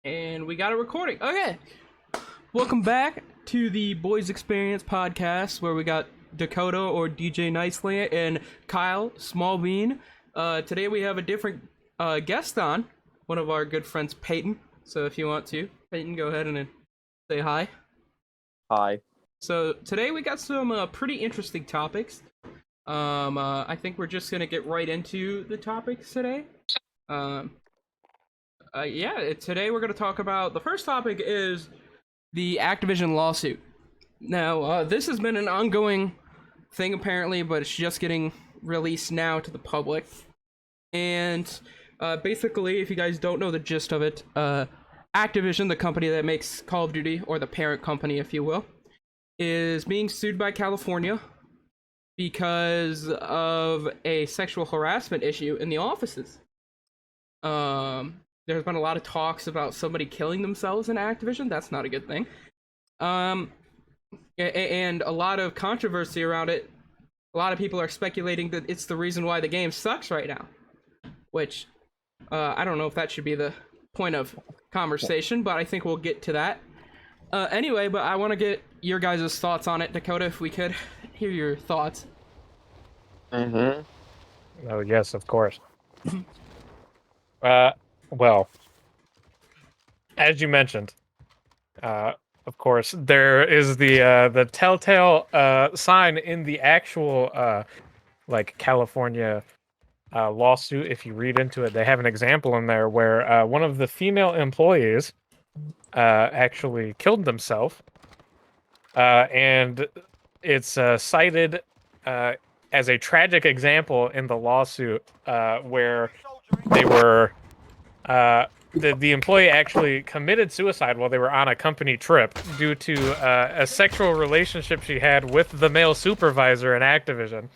And we got a recording. Okay. Welcome back to the Boys Experience podcast, where we got Dakota or DJ Niceland and Kyle Smallbean. Today we have a different guest on, one of our good friends, Peyton. So if you want to, Peyton, go ahead and say hi. Hi. So today we got some pretty interesting topics. I think we're just gonna get right into the topics today. Today we're going to talk about, the first topic is the Activision lawsuit. Now, this has been an ongoing thing apparently, but it's just getting released now to the public. And basically, if you guys don't know the gist of it, Activision, the company that makes Call of Duty, or the parent company, if you will, is being sued by California because of a sexual harassment issue in the offices. There's been a lot of talks about somebody killing themselves in Activision. That's not a good thing. And a lot of controversy around it. A lot of people are speculating that it's the reason why the game sucks right now. Which, I don't know if that should be the point of conversation, but I think we'll get to that. Anyway, but I want to get your guys' thoughts on it. Dakota, if we could hear your thoughts. Mm-hmm. Oh, yes, of course. Well, as you mentioned, of course, there is the telltale sign in the actual California lawsuit. If you read into it, they have an example in there where one of the female employees actually killed themselves, and it's cited as a tragic example in the lawsuit where they were. The employee actually committed suicide while they were on a company trip due to a sexual relationship she had with the male supervisor in Activision,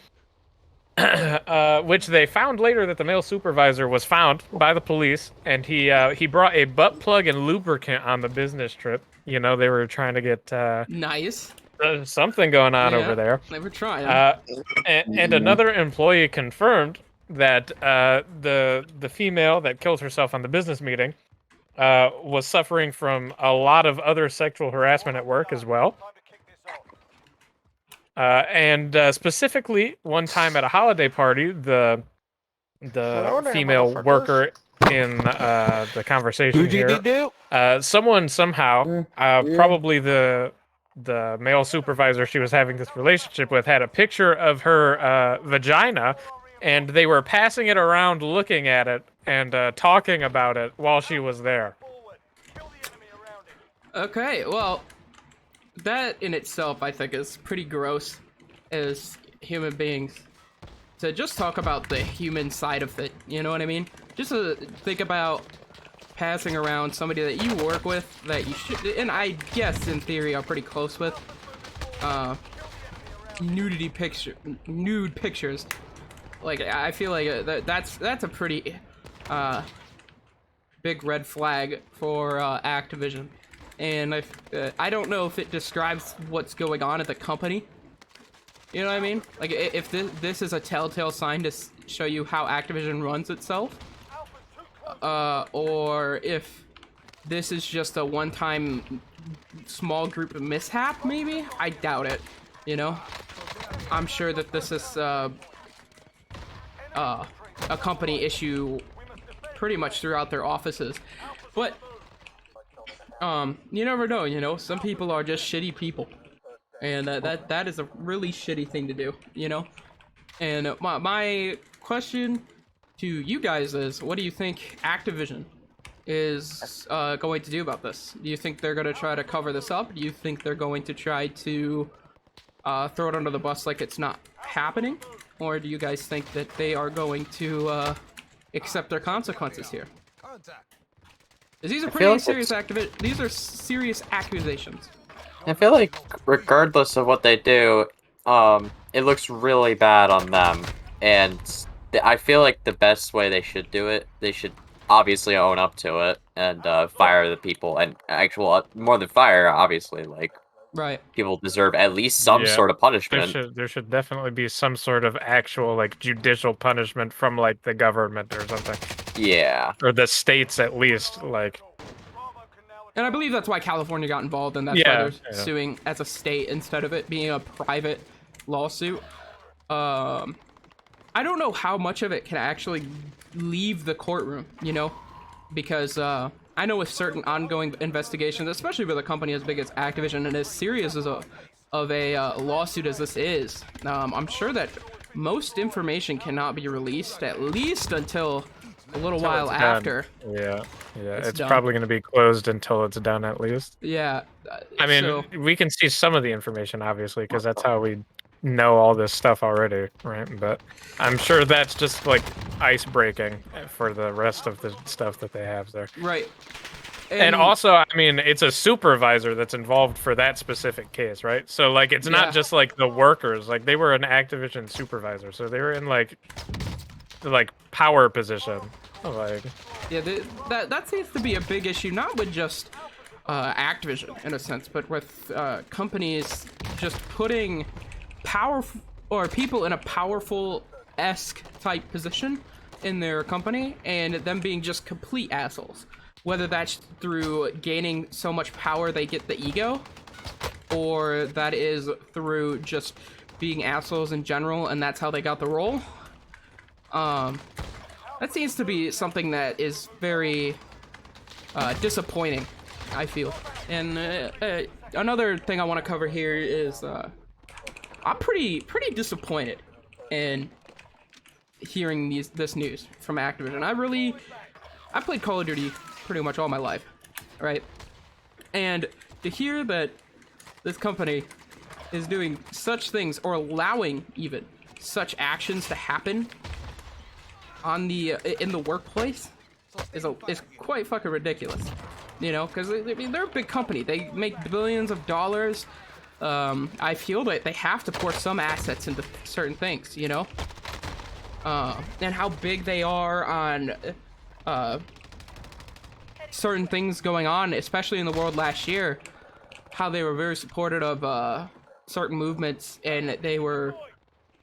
which they found later that the male supervisor was found by the police, and he brought a butt plug and lubricant on the business trip. You know, they were trying to get Nice. something going on over there. They were trying. And another employee confirmed that the female that killed herself on the business meeting was suffering from a lot of other sexual harassment at work as well. And specifically, one time at a holiday party, the female worker in the conversation here, someone somehow, probably the male supervisor she was having this relationship with, had a picture of her vagina, and they were passing it around, looking at it, and talking about it while she was there. Okay, well, that in itself, I think, is pretty gross as human beings. To just talk about the human side of it, you know what I mean? Just to think about passing around somebody that you work with, that you should, and I guess in theory are pretty close with, nude pictures. Like, I feel like that's a pretty big red flag for Activision, and I don't know if it describes what's going on at the company. You know what I mean? Like, if this is a telltale sign to show you how Activision runs itself, or if this is just a one-time small group mishap, maybe? I doubt it. You know, I'm sure that this is a company issue pretty much throughout their offices, but you never know. You know, some people are just shitty people, and that is a really shitty thing to do, you know. And my question to you guys is, what do you think Activision is going to do about this? Do you think they're going to try to cover this up? Do you think they're going to try to throw it under the bus like it's not happening? Or do you guys think that they are going to accept their consequences here? These are pretty serious These are serious accusations. I feel like regardless of what they do, it looks really bad on them. And I feel like the best way they should do it, they should obviously own up to it and fire the people. And more than fire, obviously, like, right, people deserve at least some sort of punishment. There should definitely be some sort of actual, like, judicial punishment from, like, the government or something. Yeah. Or the states, at least, like. And I believe that's why California got involved, and that's why they're suing as a state instead of it being a private lawsuit. I don't know how much of it can actually leave the courtroom, you know, because I know with certain ongoing investigations, especially with a company as big as Activision and as serious as a lawsuit as this is, I'm sure that most information cannot be released, at least until a little while after. Yeah, it's probably going to be closed until it's done, at least. Yeah. I mean, we can see some of the information, obviously, because that's how we know all this stuff already, right? But I'm sure that's just, like, ice-breaking for the rest of the stuff that they have there. Right. And also, I mean, it's a supervisor that's involved for that specific case, right? So, like, it's not just, like, the workers. Like, they were an Activision supervisor, so they were in, like power position. Like, yeah, that seems to be a big issue, not with just Activision in a sense, but with companies just putting powerful or people in a powerful-esque type position in their company and them being just complete assholes. Whether that's through gaining so much power they get the ego, or that is through just being assholes in general and that's how they got the role. That seems to be something that is very disappointing, I feel. And another thing I want to cover here is I'm pretty disappointed in hearing this news from Activision. I played Call of Duty pretty much all my life, right? And to hear that this company is doing such things, or allowing even such actions to happen on in the workplace is quite fucking ridiculous, you know, because I mean, they're a big company. They make billions of dollars. I feel that they have to pour some assets into certain things, you know, and how big they are on certain things going on, especially in the world last year, how they were very supportive of certain movements, and they were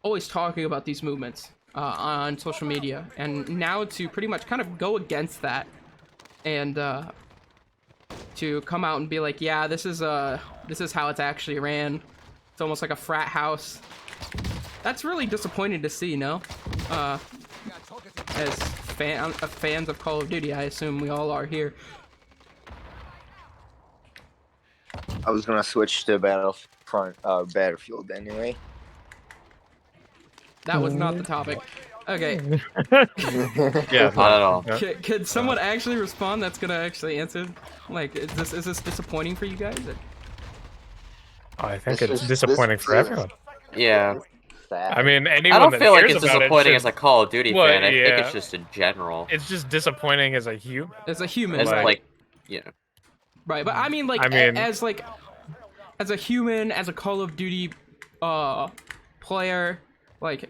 always talking about these movements on social media, and now to pretty much kind of go against that and to come out and be like, yeah, this is how it's actually ran. It's almost like a frat house. That's really disappointing to see, no? As fans of Call of Duty, I assume we all are here. I was gonna switch to Battlefield anyway. That was not the topic. Okay. Yeah, not at all. Could someone actually respond that's gonna actually answer? Like, is this disappointing for you guys? Oh, I think it's disappointing for everyone. Yeah. I mean, anyone I don't that feel like cares it's about disappointing it as a Call of Duty fan. I think yeah. it's just in general. It's just disappointing as a human. As a human, As right? like, yeah. Right, but I mean, like, as a human, as a Call of Duty player, like,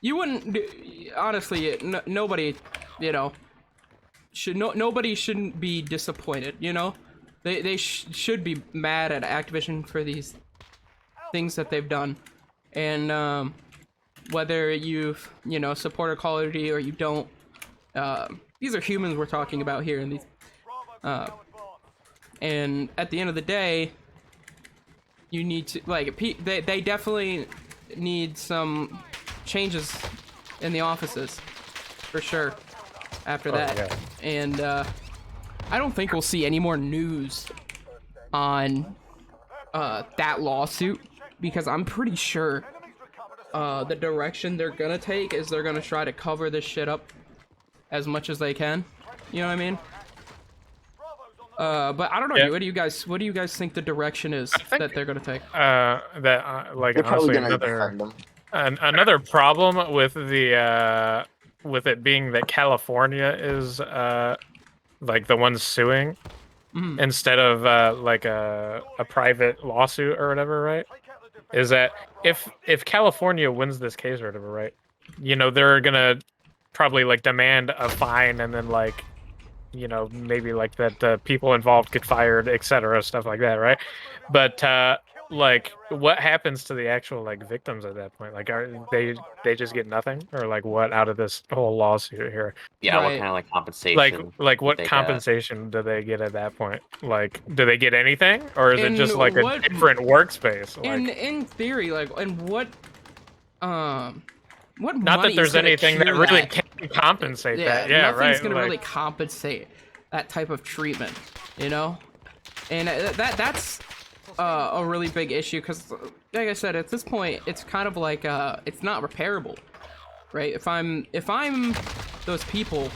you wouldn't honestly. Nobody, you know, nobody shouldn't be disappointed. You know, they should be mad at Activision for these things that they've done, and whether you support a Call of Duty or you don't, these are humans we're talking about here, and these, and at the end of the day, you need to, like, they definitely need some changes in the offices, for sure, after that. Yeah. And I don't think we'll see any more news on that lawsuit, because I'm pretty sure the direction they're gonna take is they're gonna try to cover this shit up as much as they can. You know what I mean? But I don't know. Yeah. What do you guys think the direction is that they're gonna take? Like, They're probably honestly, gonna defend them. another problem with the with it being that California is like the ones suing instead of like a private lawsuit or whatever, right? Is that if California wins this case or whatever, right? You know, they're gonna probably like demand a fine, and then, like, you know, maybe like that the people involved get fired, etc., stuff like that, right? But like, what happens to the actual like victims at that point? Like, are they just get nothing, or like what out of this whole lawsuit here? Yeah, what Right. kind of like compensation? Like would what they get? compensation do they get at that point? Like, do they get anything, or is it And just like a what- different workspace? Like, In theory, like, and what not that money's there's gonna anything that cure really that? can compensate that. Yeah, nothing's right. gonna like, really compensate that type of treatment, you know. And that's a really big issue because, like I said, at this point, it's kind of like it's not repairable, right? If I'm those people,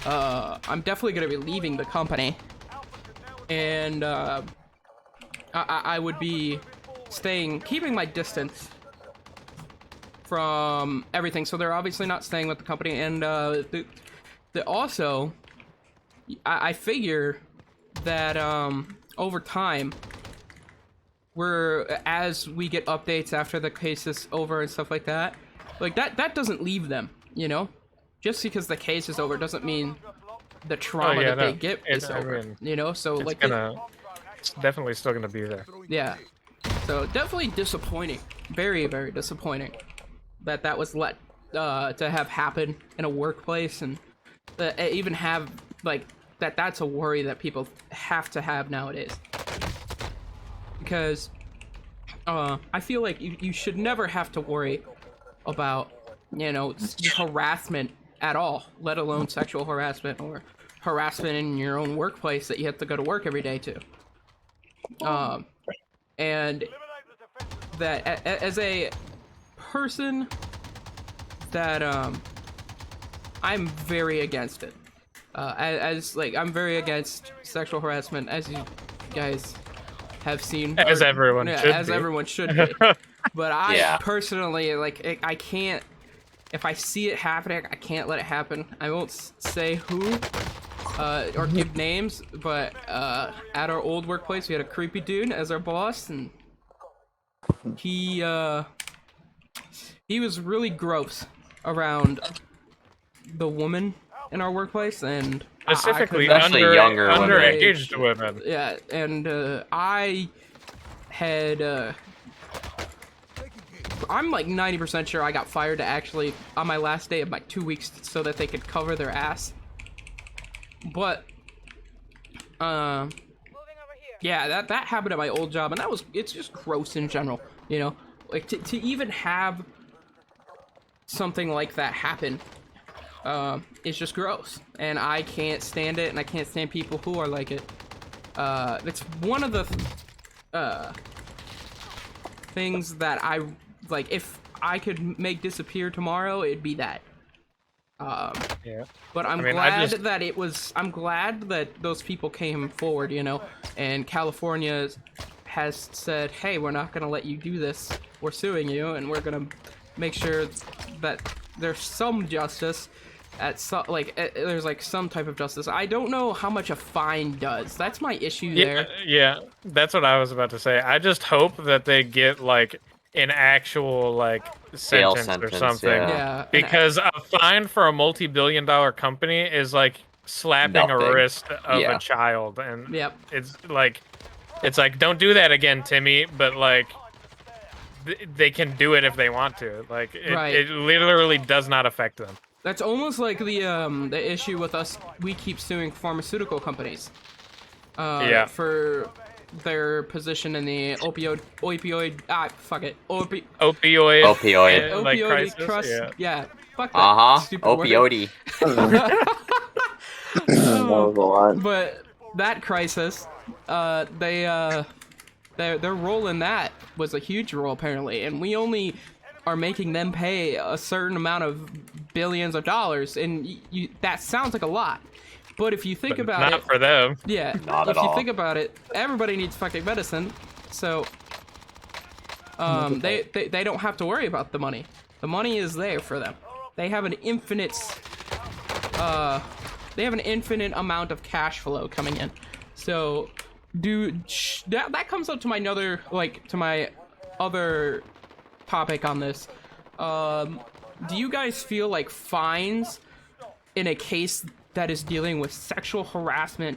I'm definitely gonna be leaving the company, and I would be keeping my distance from everything. So they're obviously not staying with the company, and also, I figure that over time, as we get updates after the case is over and stuff like that doesn't leave them, you know. Just because the case is over doesn't mean the trauma that they get is over, you know. So it's like it's definitely still gonna be there. yeah, so definitely disappointing, very very disappointing that was let to have happen in a workplace, and even have like that's a worry that people have to have nowadays, because I feel like you should never have to worry about, you know, harassment at all, let alone sexual harassment or harassment in your own workplace that you have to go to work every day to. And that as a person that I'm very against it. As like I'm very against sexual harassment, as you guys have seen, As everyone should as be. everyone should be. But I Yeah. personally, like, I can't. If I see it happening, I can't let it happen. I won't say who or give names, but at our old workplace, we had a creepy dude as our boss, and he was really gross around the woman in our workplace, and Specifically, Especially younger women. underaged women. yeah, and I had I'm like 90% sure I got fired actually on my last day of my 2 weeks so that they could cover their ass. But yeah, that happened at my old job, and it's just gross in general, you know. Like to even have something like that happen, it's just gross, and I can't stand it, and I can't stand people who are like it. It's one of the things that I like. If I could make disappear tomorrow, it'd be that. Yeah. But I'm glad that it was. I'm glad that those people came forward, you know, and California has said, "Hey, we're not gonna let you do this. We're suing you, and we're gonna make sure that there's some justice." There's like some type of justice. I don't know how much a fine does. That's my issue there. Yeah, that's what I was about to say. I just hope that they get like an actual like Jail sentence or sentence, something. Yeah, Because a fine for a multi-billion-dollar company is like slapping a Nothing. wrist of Yeah. a child, and Yep. it's like don't do that again, Timmy. But like they can do it if they want to. Like Right. it literally does not affect them. That's almost like the issue with us. We keep suing pharmaceutical companies. Yeah. For their position in the opioid Opioid. Opioid. like opioid crisis. trust. Yeah. Uh-huh. Fuck that stupid word. Opioidy. That was a lot. But that crisis, their role in that was a huge role apparently, and we only are making them pay a certain amount of billions of dollars, and that sounds like a lot. But if you think about Not it, for them. yeah, Not if at you all. think about it, everybody needs fucking medicine, so they don't have to worry about the money. The money is there for them. They have an infinite amount of cash flow coming in. So, dude, that comes up to my other topic on this. Do you guys feel like fines in a case that is dealing with sexual harassment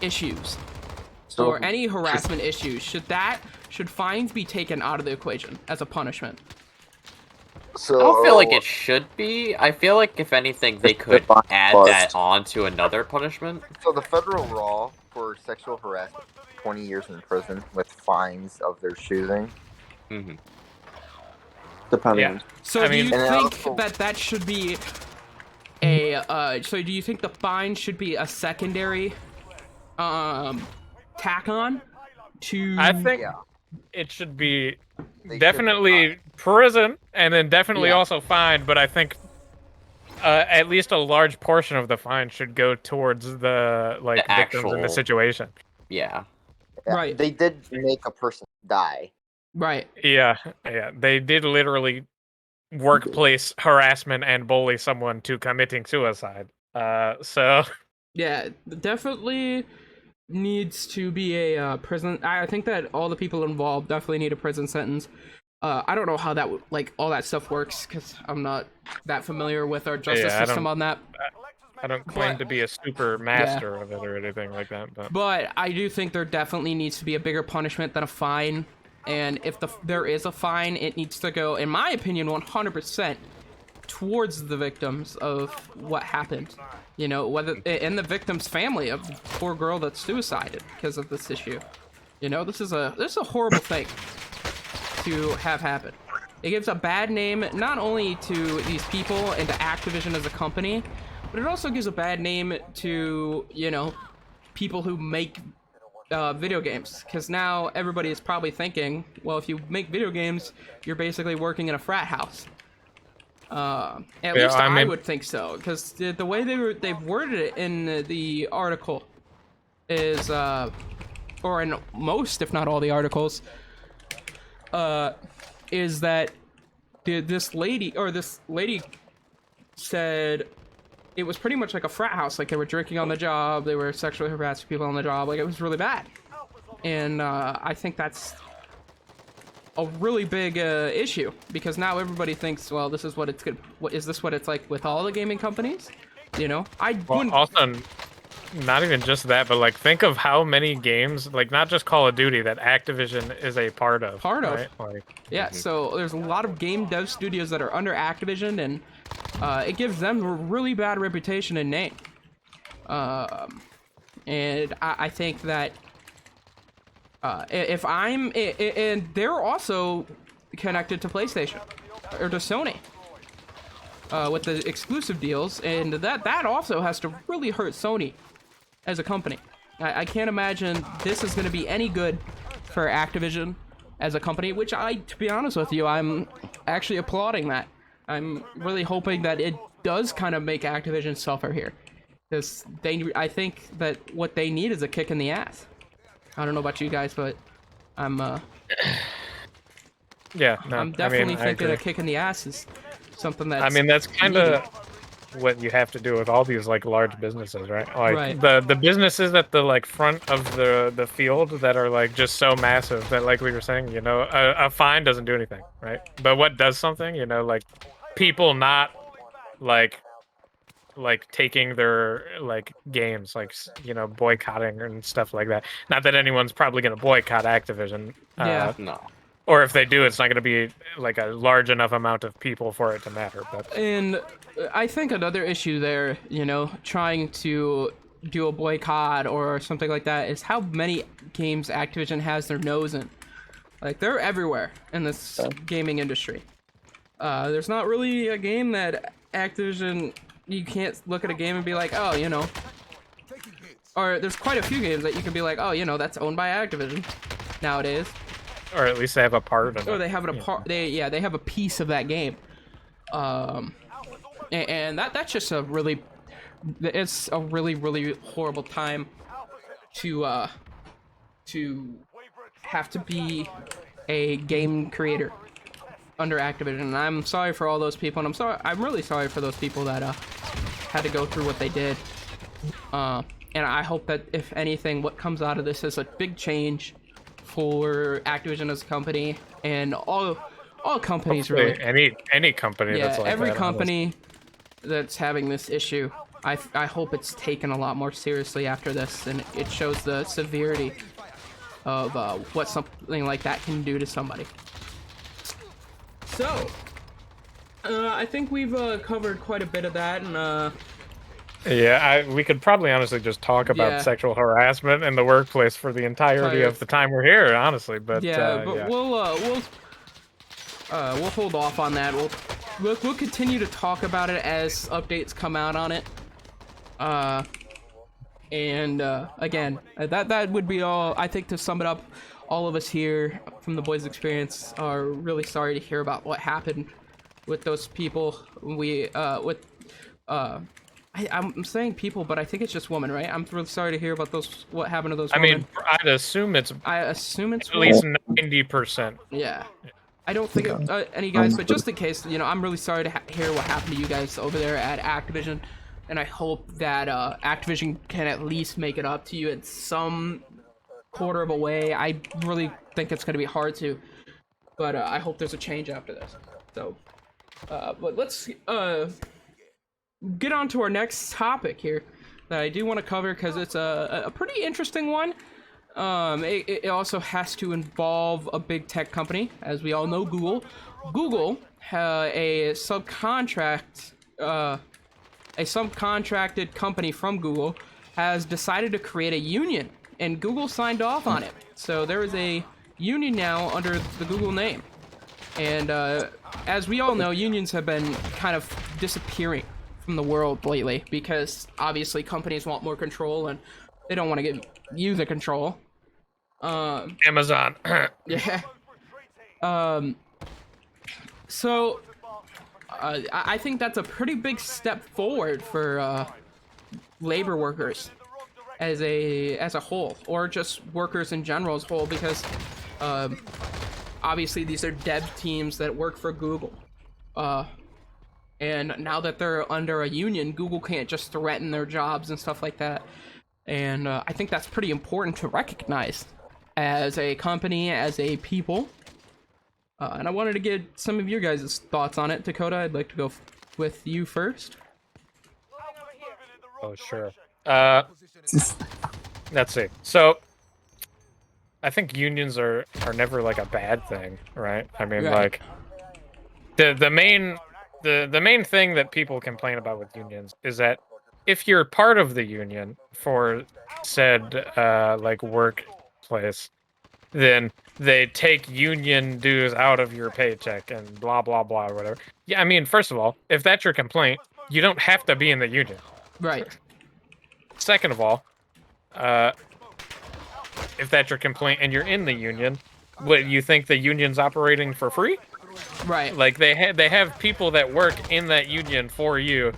issues So, or any harassment issues, should fines be taken out of the equation as a punishment? so I don't feel like it should be. I feel like if anything, they could add that on to another punishment. So the federal law for sexual harassment, 20 years in prison with fines of their choosing. Mm-hmm. Depending. Yeah. So I do mean- you And think also- that should be a so do you think the fine should be a secondary tack on to I think Yeah. it should be They definitely prison and then definitely Yeah. also fined, but I think at least a large portion of the fine should go towards the like The victims in the actual- situation. Yeah. Yeah, Right. They did make a person die. right. Yeah, they did literally workplace harassment and bully someone to committing suicide. So Yeah, definitely needs to be a prison. I think that all the people involved definitely need a prison sentence. I don't know how that like all that stuff works because I'm not that familiar with our justice Yeah, I system don't- on that. I don't claim But- to be a super master of it or anything like that, but But I do think there definitely needs to be a bigger punishment than a fine. And if there is a fine, it needs to go, in my opinion, 100% towards the victims of what happened. You know, whether and the victim's family of the poor girl that suicided because of this issue. You know, this is a horrible thing to have happen. It gives a bad name not only to these people and to Activision as a company, but it also gives a bad name to, you know, people who make video games, because now everybody is probably thinking, well, if you make video games, you're basically working in a frat house. At least I would think so, because the way they've worded it in the article is, or in most, if not all, the articles, is that this lady said it was pretty much like a frat house. Like, they were drinking on the job, they were sexually harassing people on the job. Like, it was really bad. And I think that's a really big issue, because now everybody thinks, well, this is what it's good. Is this what it's like with all the gaming companies? You know, well, also not even just that, but like think of how many games, like not just Call of Duty, that Activision is a part of. Right? Like, Yeah, so there's a lot of game dev studios that are under Activision, and it gives them a really bad reputation and name. And I think that if I'm... And they're also connected to PlayStation, or to Sony, with the exclusive deals, and that also has to really hurt Sony as a company. I can't imagine this is going to be any good for Activision as a company, which to be honest with you, I'm actually applauding that. I'm really hoping that it does kind of make Activision suffer here, because I think that what they need is a kick in the ass. I don't know about you guys, but I'm yeah, no, I'm definitely I thinking agree. a kick in the ass is something that's... I mean, that's kind needed. of what you have to do with all these like large businesses, right? Like Right. the businesses at the like front of the field that are like just so massive that, like we were saying, you know, a fine doesn't do anything, right? But what does something, you know, like people not like taking their like games, like, you know, boycotting and stuff like that. Not that anyone's probably going to boycott Activision. Yeah. No. Or if they do, it's not going to be like a large enough amount of people for it to matter. But And I think another issue there, you know, trying to do a boycott or something like that, is how many games Activision has their nose in. Like, they're everywhere in this gaming industry. There's not really a game that Activision... You can't look at a game and be like, oh, you know... Or there's quite a few games that you can be like, oh, you know, that's owned by Activision nowadays. or at least they have a part of it. Or they have it a part. They have a piece of that game. And that's just a really, it's a really horrible time to have to be a game creator under Activision. And I'm sorry for all those people, and I'm really sorry for those people that had to go through what they did. And I hope that, if anything, what comes out of this is a big change for Activision as a company, and all companies really. Any company Yeah, that's like every that, company that's having this issue, I hope it's taken a lot more seriously after this, and it shows the severity of what something like that can do to somebody. So, I think we've covered quite a bit of that, and yeah, we could probably honestly just talk about Yeah. sexual harassment in the workplace for the entirety of the time we're here, honestly. But yeah, but yeah. we'll hold off on that. We'll continue to talk about it as updates come out on it. And again, that would be all. I think to sum it up, all of us here from the Boys Experience are really sorry to hear about what happened with those people. I'm saying people, but I think it's just women, right? I'm really sorry to hear about what happened to those women. I mean, I'd assume it's at least 90%. Yeah. I don't think any guys, but just in case, I'm really sorry to hear what happened to you guys over there at Activision, and I hope that Activision can at least make it up to you in some quarter of a way. I really think it's going to be hard to, but I hope there's a change after this. So, but let's get on to our next topic here that I do want to cover because it's a pretty interesting one. It also has to involve a big tech company, as we all know, Google. Google, a subcontracted company from Google, has decided to create a union, and Google signed off on it. So there is a union now under the Google name. And as we all know, unions have been kind of disappearing from the world lately because obviously companies want more control and they don't want to give you the control. Amazon. Yeah. So I think that's a pretty big step forward for labor workers as a whole, or just workers in general as a whole, because obviously these are dev teams that work for Google. And now that they're under a union, Google can't just threaten their jobs and stuff like that. And I think that's pretty important to recognize as a company, as a people. And I wanted to get some of your guys' thoughts on it. Dakota, I'd like to go with you first. Oh, sure. Let's see. So, I think unions are never like a bad thing, right? I mean, Right. like the main thing that people complain about with unions is that if you're part of the union for said like workplace, then they take union dues out of your paycheck and blah blah blah or whatever. Yeah, I mean, first of all, if that's your complaint, you don't have to be in the union. Right. Second of all, if that's your complaint and you're in the union, what, you think the union's operating for free? Right. Like they have people that work in that union for you,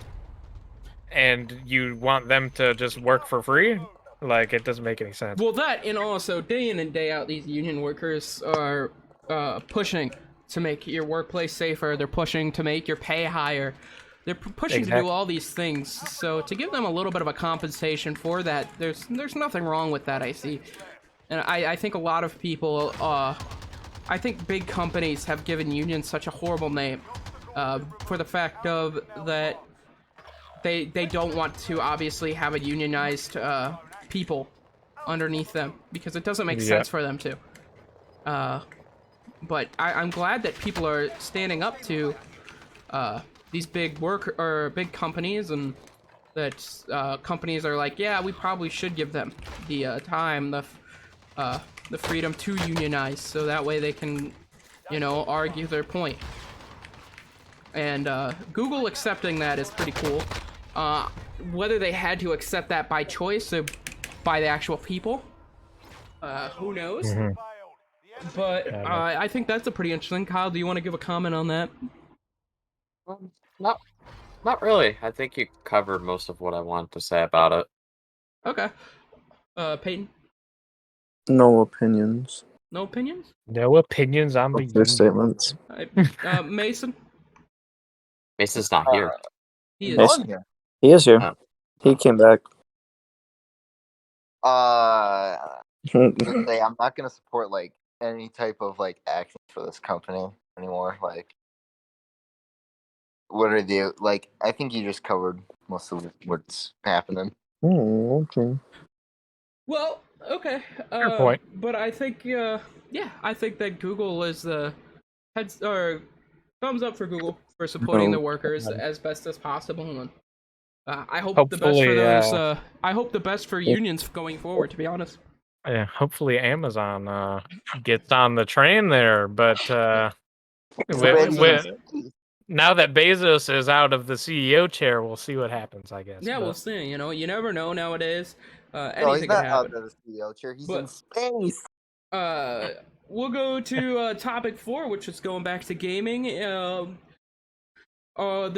and you want them to just work for free? Like, it doesn't make any sense. Well, that, and also day in and day out, these union workers are pushing to make your workplace safer. They're pushing to make your pay higher. They're pushing to do all these things. So to give them a little bit of a compensation for that, there's nothing wrong with that, I see. And I think a lot of people, I think big companies have given unions such a horrible name for the fact of that they don't want to obviously have a unionized people underneath them because it doesn't make sense for them to. But I'm glad that people are standing up to these big big companies, and that companies are like, yeah, we probably should give them the time, the freedom to unionize, so that way they can, argue their point. And Google accepting that is pretty cool. Whether they had to accept that by choice or by the actual people, who knows? Mm-hmm. But I think that's a pretty interesting. Kyle, do you want to give a comment on that? Not really. I think you covered most of what I wanted to say about it. Okay. Peyton? No opinions. No opinions? No opinions on the Their statements. Mason? Mason's not here. He Mason. is. On here. He is here. Oh. He came back. Just say I'm not gonna support like any type of like action for this company anymore. Like, what are they like? I think you just covered most of what's happening. Okay. Well, Okay. Fair point. But I think, yeah, I think that Google is heads or thumbs up for Google for supporting No. the workers as best as possible. And I hope the best for Hopefully, those. I hope the best for unions going forward. To be honest. yeah, hopefully Amazon gets on the train there. But It's Well, I already mean, now that Bezos is out of the CEO chair, we'll see what happens, I guess. yeah, but... we'll see. You know, you never know nowadays. No, he's Anything could not out happen. of the CEO chair. He's But- in space. We'll go to topic 4, which is going back to gaming. The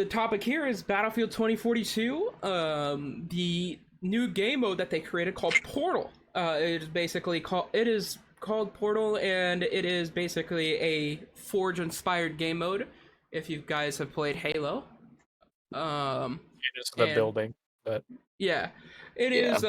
topic here is Battlefield 2042. The new game mode that they created called Portal. It is called Portal, and it is basically a Forge-inspired game mode. If you guys have played Halo, Just the building, but yeah, it is.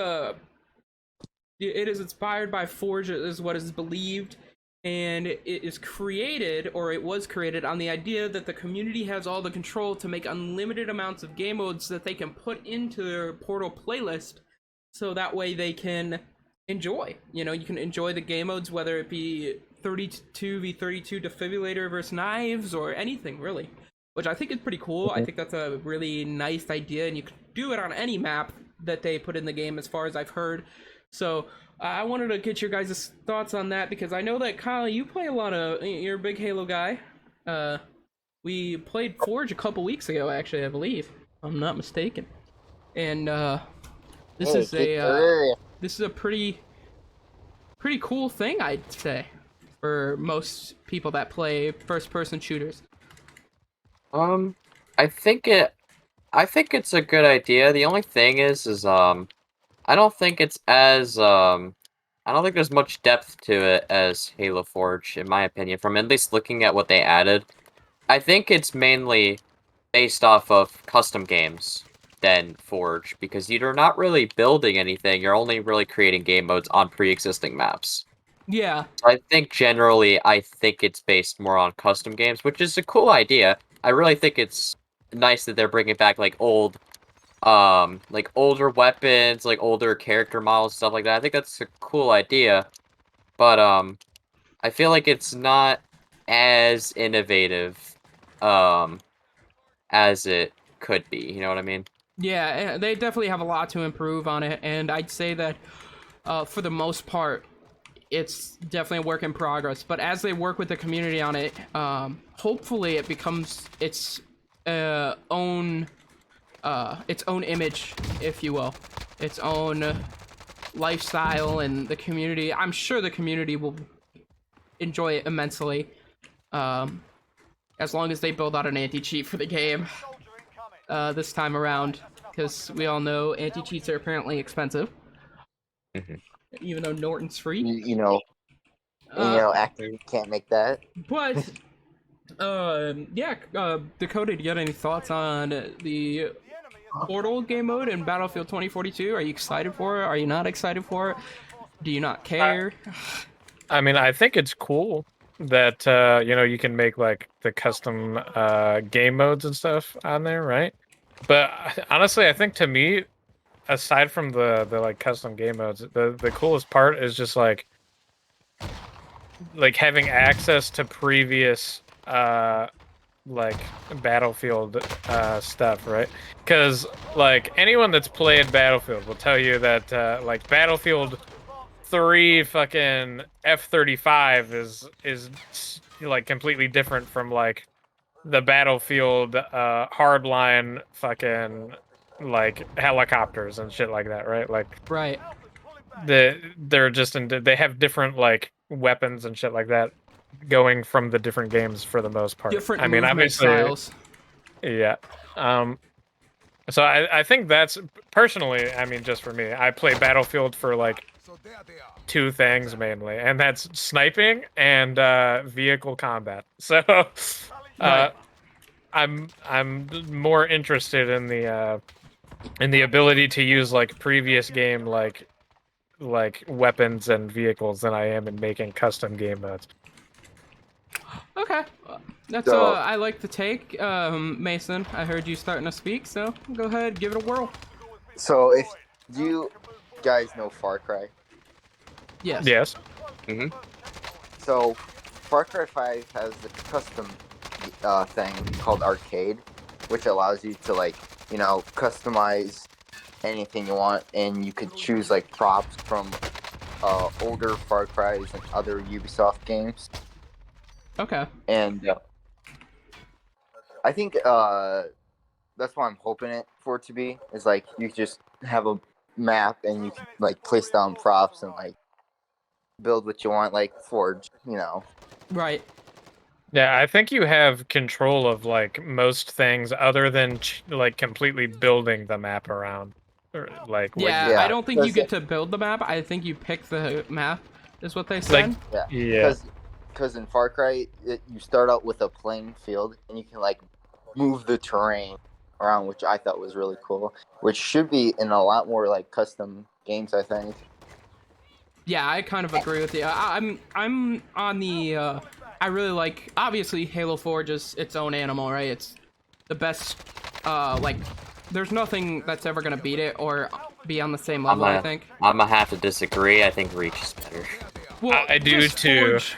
It is inspired by Forge, is what is believed, and it is created, or it was created, on the idea that the community has all the control to make unlimited amounts of game modes that they can put into their Portal playlist, so that way they can enjoy. You know, you can enjoy the game modes, whether it be 32v32 defibrillator versus knives, or anything, really. Which I think is pretty cool. I think that's a really nice idea, and you can do it on any map that they put in the game, as far as I've heard. So I wanted to get your guys' thoughts on that, because I know that, Kyle, you play a lot of... You're a big Halo guy. We played Forge a couple weeks ago, actually, I believe. If I'm not mistaken. And this is a pretty cool thing, I'd say, for most people that play first-person shooters. I think it's a good idea. The only thing is I don't think it's as I don't think there's much depth to it as Halo Forge, in my opinion, from at least looking at what they added. I think it's mainly based off of custom games than Forge, because you're not really building anything, you're only really creating game modes on pre-existing maps. Yeah. I think generally, it's based more on custom games, which is a cool idea. I really think it's nice that they're bringing back, like, older weapons, like, older character models, stuff like that. I think that's a cool idea, but, I feel like it's not as innovative, as it could be, you know what I mean? Yeah, they definitely have a lot to improve on it, and I'd say that, for the most part, it's definitely a work in progress. But as they work with the community on it, hopefully it becomes its own image, if you will, its own lifestyle, and the community. I'm sure the community will enjoy it immensely, as long as they build out an anti-cheat for the game this time around, because we all know anti-cheats are apparently expensive. Even though Norton's free. You know, Activision can't make that. But, Dakota, do you have any thoughts on the Portal game mode in Battlefield 2042? Are you excited for it? Are you not excited for it? Do you not care? I mean, I think it's cool that, you can make, like, the custom game modes and stuff on there, right? But honestly, I think, to me, aside from the like custom game modes, the coolest part is just like having access to previous like Battlefield stuff, right? Because like anyone that's played Battlefield will tell you that like Battlefield 3 fucking F-35 is like completely different from like the Battlefield hardline fucking like helicopters and shit like that, right? Like, Right. they're just they have different like weapons and shit like that going from the different games for the most part. Different I mean, movement obviously, styles. yeah. So I think that's personally, I mean, just for me, I play Battlefield for like two things mainly, and that's sniping and vehicle combat. So Right. I'm more interested in the ability to use like previous game like weapons and vehicles than I am in making custom game modes. Okay. That's So- I like the take. Mason, I heard you starting to speak, so go ahead, give it a whirl. So if you guys know Far Cry, Yes. Yes. Mm-hmm. So, Far Cry 5 has a custom thing called Arcade, which allows you to, like, you know, customize anything you want, and you could choose, like, props from older Far Cry's and other Ubisoft games. Okay. And I think that's what I'm hoping it for it to be, is, like, you just have a map and you can, like, place down props and, like, build what you want, like Forge, you know. Right. Yeah, I think you have control of like most things other than like completely building the map around. Or, like what Yeah, you I Yeah, don't think you because get to build the map. I think you pick the map, is what they like. said. yeah, Yeah. because in Far Cry you start out with a playing field and you can like move the terrain around, which I thought was really cool. Which should be in a lot more like custom games, I think. Yeah, I kind of agree with you. I'm on the. I really like. Obviously, Halo Forge is its own animal, right? It's the best. Like, there's nothing that's ever gonna beat it or be on the same level. I think. I'm gonna have to disagree. I think Reach is better. Well, I do just too. Forge,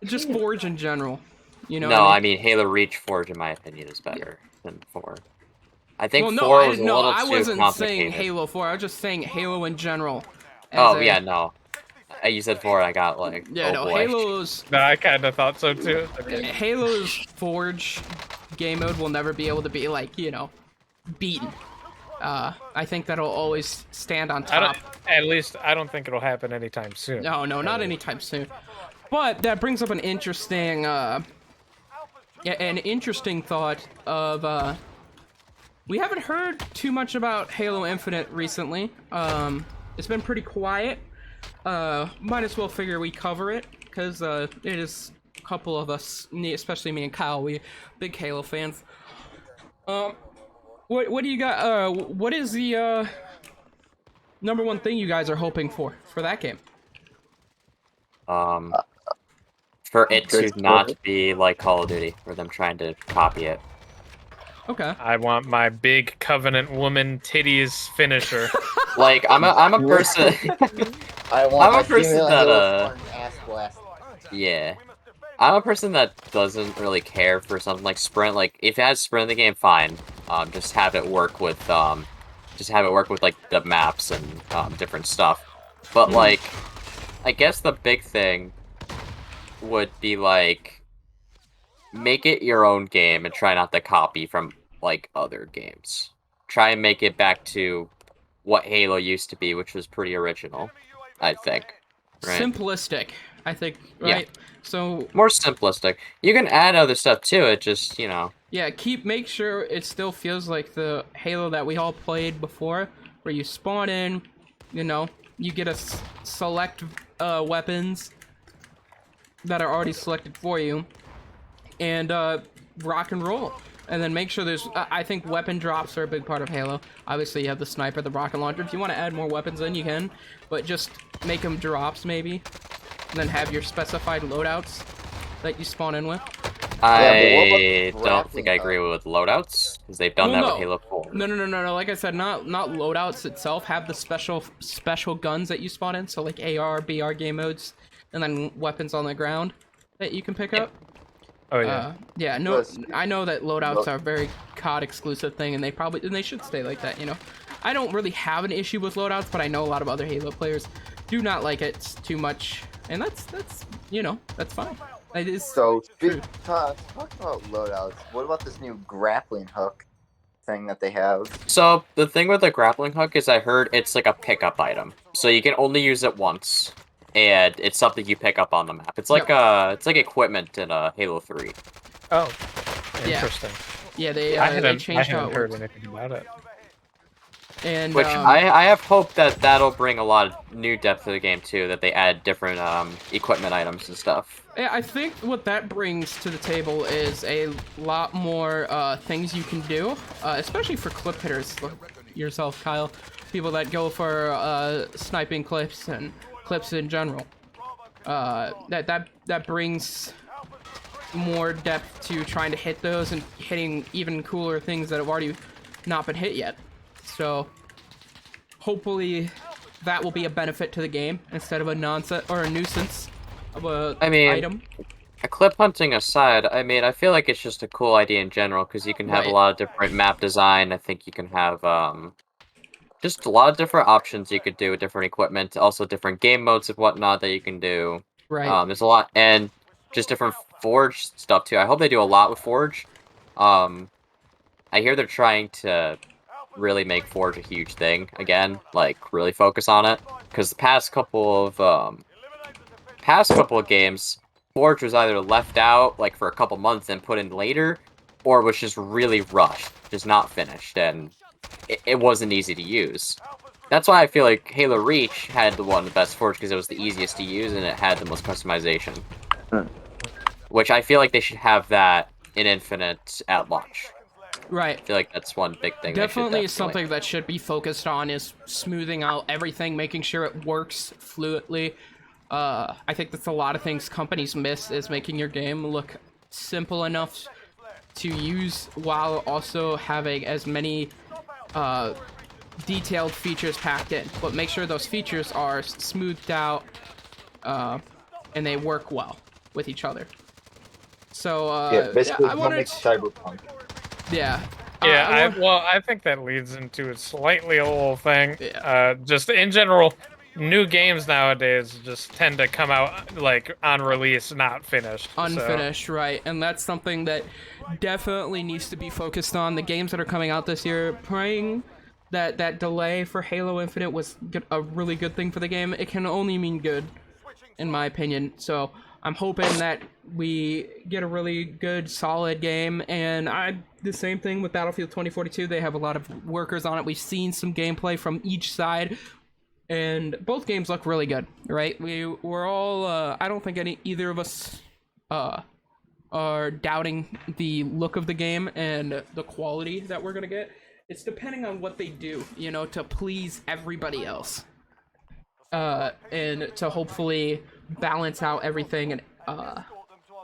just Forge in general. You know. No, what I mean Halo Reach Forge, in my opinion, is better than 4. I think Well, no, 4 was a no, little I too wasn't saying complicated. Halo 4. I was just saying Halo in general. Oh yeah, no. You said 4, I got like, Yeah, oh no, boy. No, I kind of thought so too. Okay. Halo's Forge game mode will never be able to be, like, you know, beaten. I think that'll always stand on top. At least I don't think it'll happen anytime soon. No, not anytime soon. But that brings up an interesting thought of, we haven't heard too much about Halo Infinite recently. It's been pretty quiet. Might as well figure we cover it, because it is a couple of us, especially me and Kyle, we big Halo fans. What do you got? What is the number one thing you guys are hoping for that game? For it to not be like Call of Duty, or them trying to copy it. Okay. I want my big Covenant woman titties finisher. Like I'm a person. I'm a person that ass blast. Yeah. I'm a person that doesn't really care for something like sprint. Like if it has sprint in the game, fine. Just have it work with like the maps and different stuff. But like, I guess the big thing would be like, make it your own game and try not to copy from like other games. Try and make it back to what Halo used to be, which was pretty original, I think. Right? Simplistic, I think, right? Yeah. So More simplistic. You can add other stuff to it, just, you know. yeah, make sure it still feels like the Halo that we all played before, where you spawn in, you know, you get a select weapons that are already selected for you, and rock and roll. And then make sure there's, I think weapon drops are a big part of Halo. Obviously you have the sniper, the rocket launcher. If you want to add more weapons in, you can, but just make them drops maybe, and then have your specified loadouts that you spawn in with. I don't think I agree with loadouts, because they've done that with Halo 4. No. Like I said, not loadouts itself. Have the special guns that you spawn in, so like AR, BR game modes, and then weapons on the ground that you can pick up. Oh yeah. Yeah. No, I know that loadouts are a very COD exclusive thing, and they should stay like that. You know, I don't really have an issue with loadouts, but I know a lot of other Halo players do not like it too much, and that's you know, that's fine. It is. So, talk about loadouts. What about this new grappling hook thing that they have? So, the thing with the grappling hook is I heard it's like a pickup item. So you can only use it once, and it's something you pick up on the map. It's like it's like equipment in Halo 3. Oh, interesting. Yeah, they changed how it heard works. anything about it. And Which I have hope that that'll bring a lot of new depth to the game too, that they add different equipment items and stuff. yeah, I think what that brings to the table is a lot more things you can do, especially for clip hitters like yourself, Kyle. People that go for sniping clips and clips in general. That brings more depth to trying to hit those and hitting even cooler things that have already not been hit yet. So hopefully that will be a benefit to the game instead of a nonsense or a nuisance of a I mean, item. clip hunting aside, I mean, I feel like it's just a cool idea in general because you can have a Right. lot of different map design. I think you can have just a lot of different options you could do with different equipment. Also, different game modes and whatnot that you can do. Right. There's a lot, and just different Forge stuff too. I hope they do a lot with Forge. I hear they're trying to really make Forge a huge thing again, like really focus on it. Because the past couple of games, Forge was either left out like for a couple months and put in later, or was just really rushed, just not finished, and it wasn't easy to use. That's why I feel like Halo Reach had one of the best Forge because it was the easiest to use and it had the most customization. Which I feel like they should have that in Infinite at launch. Right. I feel like that's one big thing. Definitely something that should be focused on is smoothing out everything, making sure it works fluidly. I think that's a lot of things companies miss is making your game look simple enough to use while also having as many detailed features packed in. But make sure those features are smoothed out and they work well with each other. So yeah, basically, I wanted Cyberpunk. Yeah. Yeah, I think that leads into a slightly old thing. Yeah. Just in general, new games nowadays just tend to come out like on release, not finished. Unfinished, right. And that's something that definitely needs to be focused on. The games that are coming out this year, praying that delay for Halo Infinite was a really good thing for the game. It can only mean good, in my opinion. So I'm hoping that we get a really good, solid game, and the same thing with Battlefield 2042. They have a lot of workers on it. We've seen some gameplay from each side, and both games look really good, right? We're all, I don't think either of us are doubting the look of the game and the quality that we're gonna get. It's depending on what they do, you know, to please everybody else. And to hopefully balance out everything and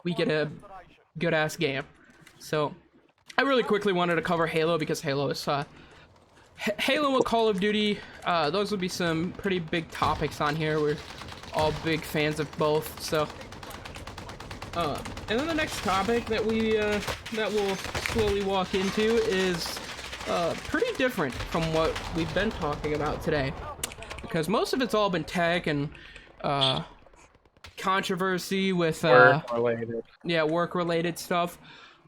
we get a good-ass game. So, I really quickly wanted to cover Halo because Halo is, Halo and Call of Duty, those would be some pretty big topics on here. We're all big fans of both, so. And then the next topic that that we'll slowly walk into is, pretty different from what we've been talking about today. Because most of it's all been tech and controversy with work-related. Yeah, work-related stuff.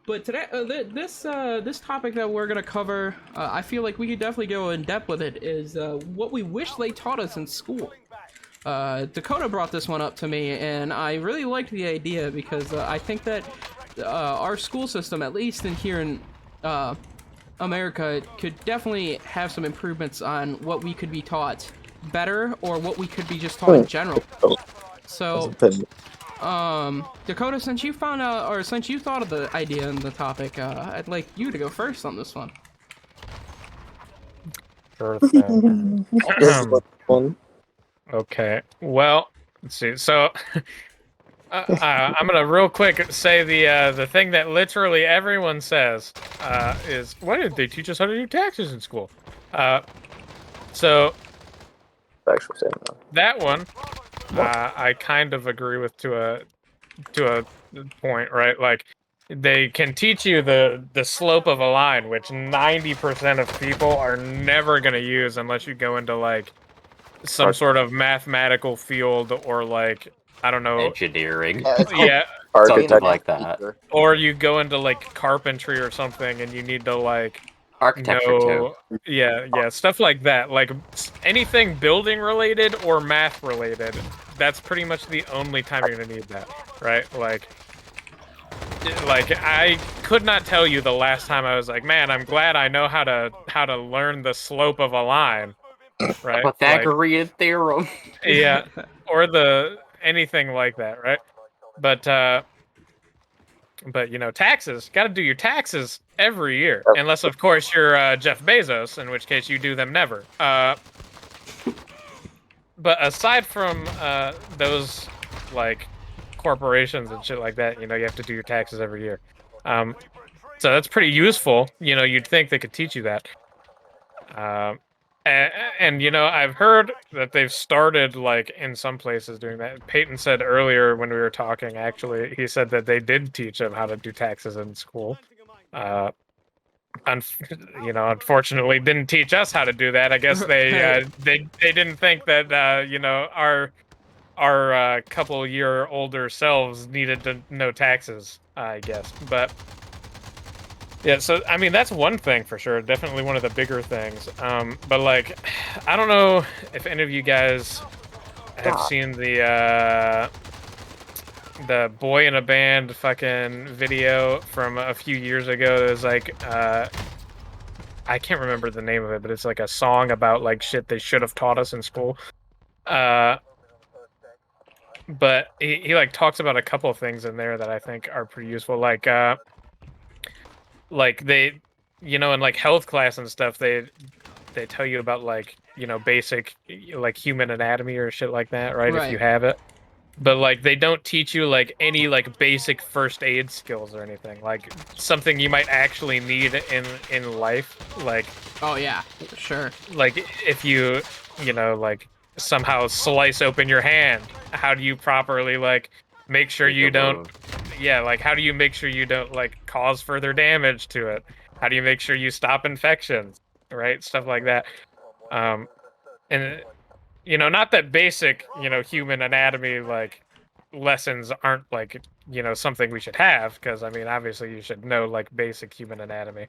But today, this topic that we're gonna cover, I feel like we could definitely go in depth with it. Is what we wish they taught us in school. Dakota brought this one up to me, and I really liked the idea because I think that our school system, at least in here in America, could definitely have some improvements on what we could be taught better or what we could be just taught in general. So, Dakota, since you found out, or since you thought of the idea and the topic, I'd like you to go first on this one. Sure thing. This is one. Okay, well, let's see. So, I'm gonna real quick say the thing that literally everyone says is, why didn't they teach us how to do taxes in school? So Actual statement. that one, I kind of agree with to a point, right? Like, they can teach you the slope of a line, which 90% of people are never gonna use unless you go into like some sort of mathematical field or like, I don't know, engineering. yeah, Something like that. or you go into like carpentry or something and you need to like Architecture too. yeah, stuff like that. Like anything building related or math related, that's pretty much the only time you're gonna need that, right? Like I could not tell you the last time I was like, man, I'm glad I know how to learn the slope of a line, right? Pythagorean theorem. Yeah, or anything like that, right? But you know, taxes, got to do your taxes every year, unless of course you're Jeff Bezos, in which case you do them never. But aside from those like corporations and shit like that, you know, you have to do your taxes every year. So that's pretty useful. You know, you'd think they could teach you that. And I've heard that they've started like in some places doing that. Peyton said earlier when we were talking, actually, he said that they did teach them how to do taxes in school. Unfortunately, didn't teach us how to do that. I guess they didn't think that our couple year older selves needed to know taxes. I guess, but. Yeah, so I mean that's one thing for sure, definitely one of the bigger things. But like, I don't know if any of you guys have seen the boy in a band fucking video from a few years ago. It was like I can't remember the name of it, but it's like a song about like shit they should have taught us in school. But he like talks about a couple of things in there that I think are pretty useful, like they in like health class and stuff, they tell you about like basic like human anatomy or shit like that, right? If you have it, but like they don't teach you like any like basic first aid skills or anything, like something you might actually need in life, like Oh yeah, sure. like if you like somehow slice open your hand, how do you properly like make sure you don't like how do you make sure you don't like cause further damage to it? How do you make sure you stop infections, right? Stuff like that. And not that basic human anatomy like lessons aren't like something we should have, because I mean obviously you should know like basic human anatomy,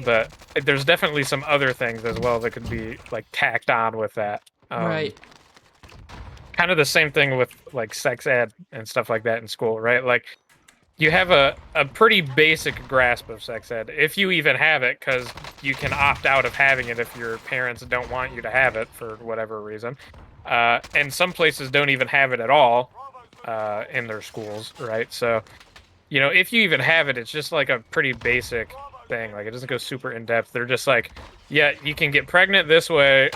but there's definitely some other things as well that could be like tacked on with that. Right. Kind of the same thing with like sex ed and stuff like that in school, right? Like you have a pretty basic grasp of sex ed, if you even have it, because you can opt out of having it if your parents don't want you to have it for whatever reason. And some places don't even have it at all in their schools, right? So, if you even have it, it's just like a pretty basic thing. Like it doesn't go super in depth. They're just like, yeah, you can get pregnant this way.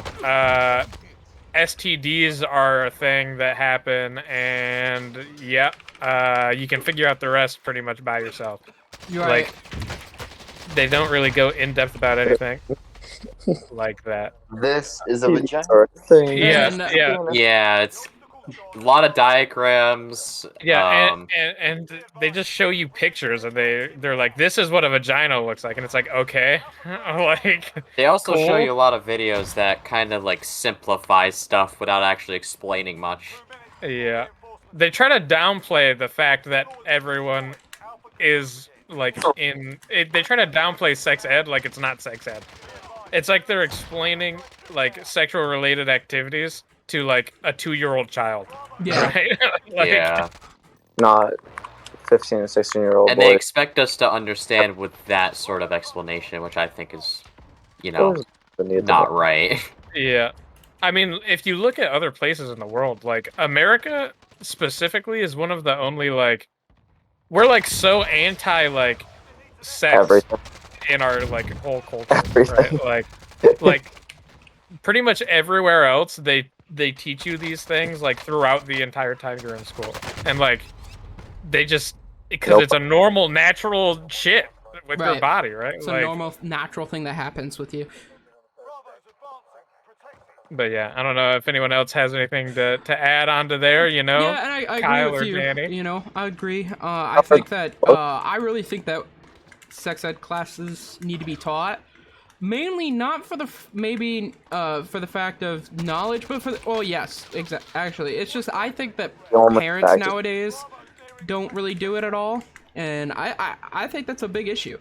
STDs are a thing that happen, and you can figure out the rest pretty much by yourself. You're right. Like, they don't really go in depth about anything like that. This is a vagina. Yeah, it's a lot of diagrams. Yeah, and they just show you pictures, and they're like, this is what a vagina looks like, and it's like, okay, like. They also cool. show you a lot of videos that kind of like simplify stuff without actually explaining much. Yeah, they try to downplay the fact that everyone is like they try to downplay sex ed like it's not sex ed. It's like they're explaining like sexual related activities to like a 2-year-old child. Yeah. Right? Yeah. Not 15 and 16-year-old and boys. they expect us to understand with that sort of explanation, which I think is, not right. Yeah. I mean, if you look at other places in the world, like America specifically is one of the only like we're like so anti like sex in our like whole culture, right? Like pretty much everywhere else they teach you these things like throughout the entire time you're in school, and like they just because it's a normal natural shit with your body, right? It's a normal natural thing that happens with you. But yeah, I don't know if anyone else has anything to add on to there, Yeah, and I Kyle agree with you. Danny. I agree. I think that I really think that sex ed classes need to be taught, mainly not for the for the fact of knowledge, but for yes, actually, it's just I think that parents nowadays don't really do it at all, and I think that's a big issue.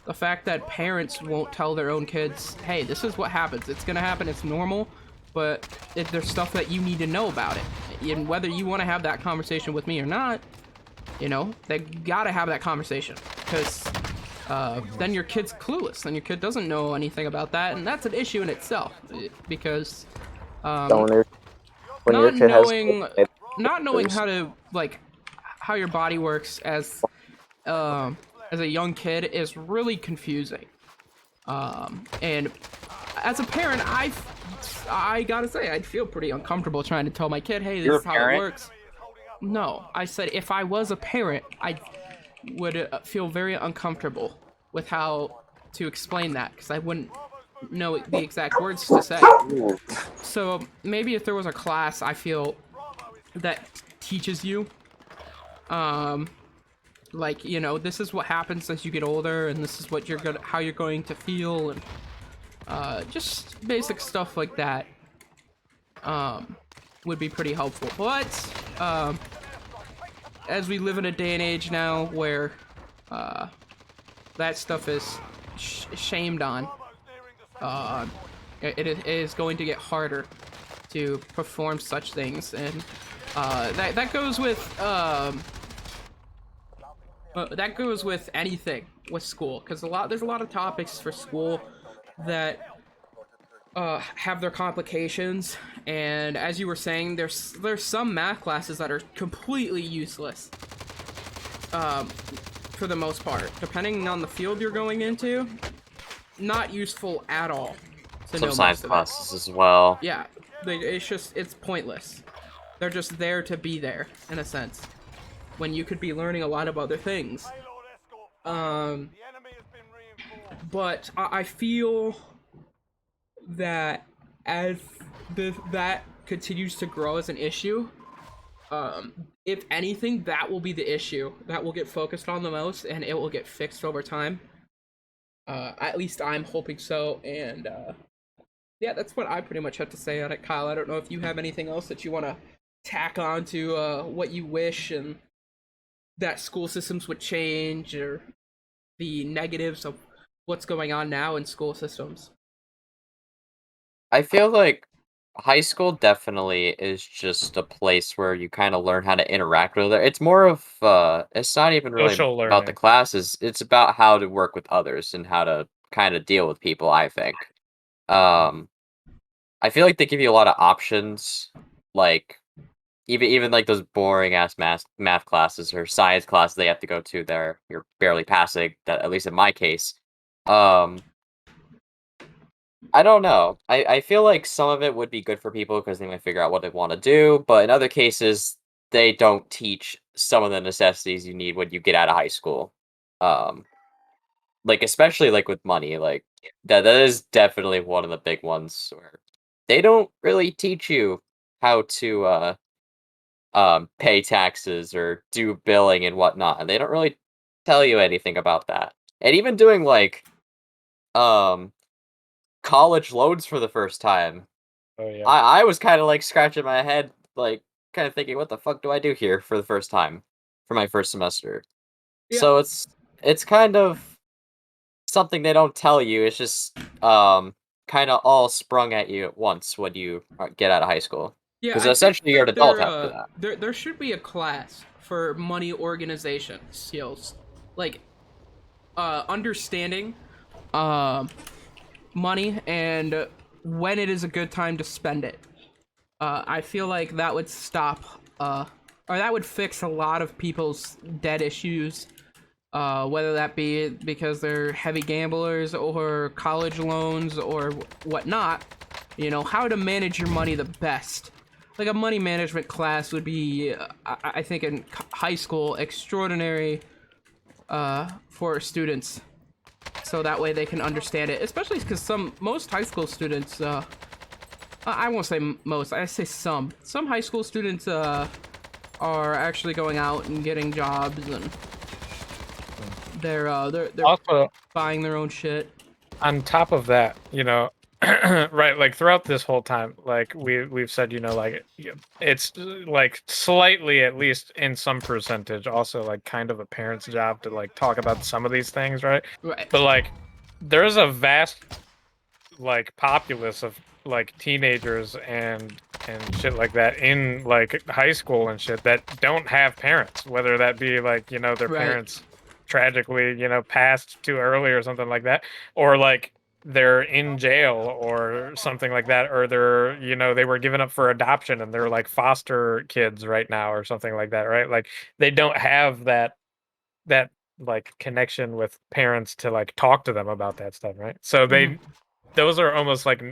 The fact that parents won't tell their own kids, hey, this is what happens. It's gonna happen. It's normal, but there's stuff that you need to know about it. And whether you want to have that conversation with me or not, they gotta have that conversation, because then your kid's clueless. Then your kid doesn't know anything about that, and that's an issue in itself. Because not knowing how to how your body works as a young kid is really confusing. And as a parent, I gotta say, I'd feel pretty uncomfortable trying to tell my kid, hey, this is how it works. No, I said if I was a parent, I would feel very uncomfortable with how to explain that, because I wouldn't know the exact words to say. So maybe if there was a class, I feel, that teaches you, like, you know, this is what happens as you get older, and this is what how you're going to feel, and just basic stuff like that, would be pretty helpful. But as we live in a day and age now where that stuff is shamed on, it is going to get harder to perform such things, and that goes with anything with school, because there's a lot of topics for school that have their complications, and as you were saying, there's some math classes that are completely useless, for the most part, depending on the field you're going into, not useful at all. Some science classes as well. Yeah, it's pointless. They're just there to be there, in a sense, when you could be learning a lot of other things. But I feel that as that continues to grow as an issue, if anything, that will be the issue that will get focused on the most, and it will get fixed over time. At least I'm hoping so, and yeah, that's what I pretty much have to say on it, Kyle. I don't know if you have anything else that you want to tack on to what you wish and that school systems would change, or the negatives of what's going on now in school systems. I feel like high school definitely is just a place where you kind of learn how to interact with it. It's more of it's not even really Social about the learning. classes. It's about how to work with others and how to kind of deal with people, I think. I feel like they give you a lot of options, like even like those boring ass math classes or science classes they have to go to there. You're barely passing that, at least in my case. I don't know. I feel like some of it would be good for people because they might figure out what they want to do, but in other cases, they don't teach some of the necessities you need when you get out of high school. Like especially like with money, like that is definitely one of the big ones where they don't really teach you how to pay taxes or do billing and whatnot, and they don't really tell you anything about that. And even doing like college loans for the first time, Oh yeah. I was kind of like scratching my head, like kind of thinking, what the fuck do I do here for the first time for my first semester? Yeah. So it's kind of something they don't tell you. It's just kind of all sprung at you at once when you get out of high school. Yeah, Because I think essentially you're an that adult after that. there should be a class for money organization skills, like understanding money and when it is a good time to spend it. I feel like that would stop, or that would fix a lot of people's debt issues, whether that be because they're heavy gamblers or college loans or whatnot. You know, how to manage your money the best. Like a money management class would be, I think, in high school, extraordinary for students, so that way they can understand it. Especially because most high school students, I won't say most, I say some high school students are actually going out and getting jobs, and they're Also, buying their own shit. on top of that, you know, right, like throughout this whole time, like we've said, you know, like it's like slightly, at least in some percentage, also like kind of a parent's job to like talk about some of these things, right? Right. But like there's a vast like populace of like teenagers and shit like that in like high school and shit that don't have parents, whether that be like, you know, their Right. parents tragically, you know, passed too early or something like that, or like they're in jail or something like that, or they're, you know, they were given up for adoption and they're like foster kids right now or something like that, right? Like they don't have that like connection with parents to like talk to them about that stuff, right? So those are almost like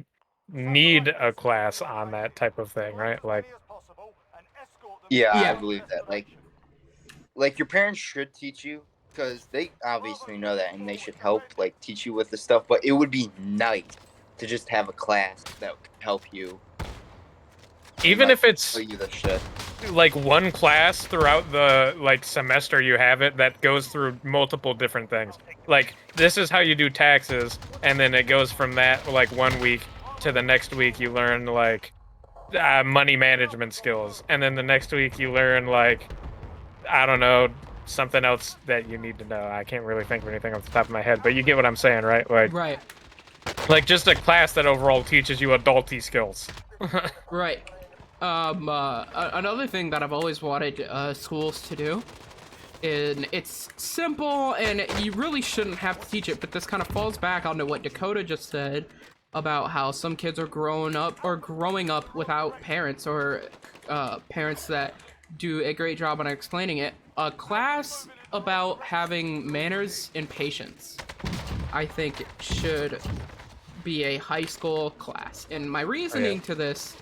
need a class on that type of thing, right? Like Yeah, I Yeah. believe that. Like your parents should teach you because they obviously know that, and they should help like teach you with the stuff. But it would be nice to just have a class that would help you. Even if it's tell you the shit. like one class throughout the like semester you have it that goes through multiple different things. Like this is how you do taxes, and then it goes from that like 1 week to the next week you learn like money management skills, and then the next week you learn like I don't know, something else that you need to know. I can't really think of anything off the top of my head, but you get what I'm saying, right? Like, Right. Like just a class that overall teaches you adulty skills. Right. Another thing that I've always wanted schools to do, and it's simple, and you really shouldn't have to teach it, but this kind of falls back onto what Dakota just said about how some kids are growing up without parents, or parents that do a great job on explaining it. A class about having manners and patience, I think, should be a high school class. And my reasoning to this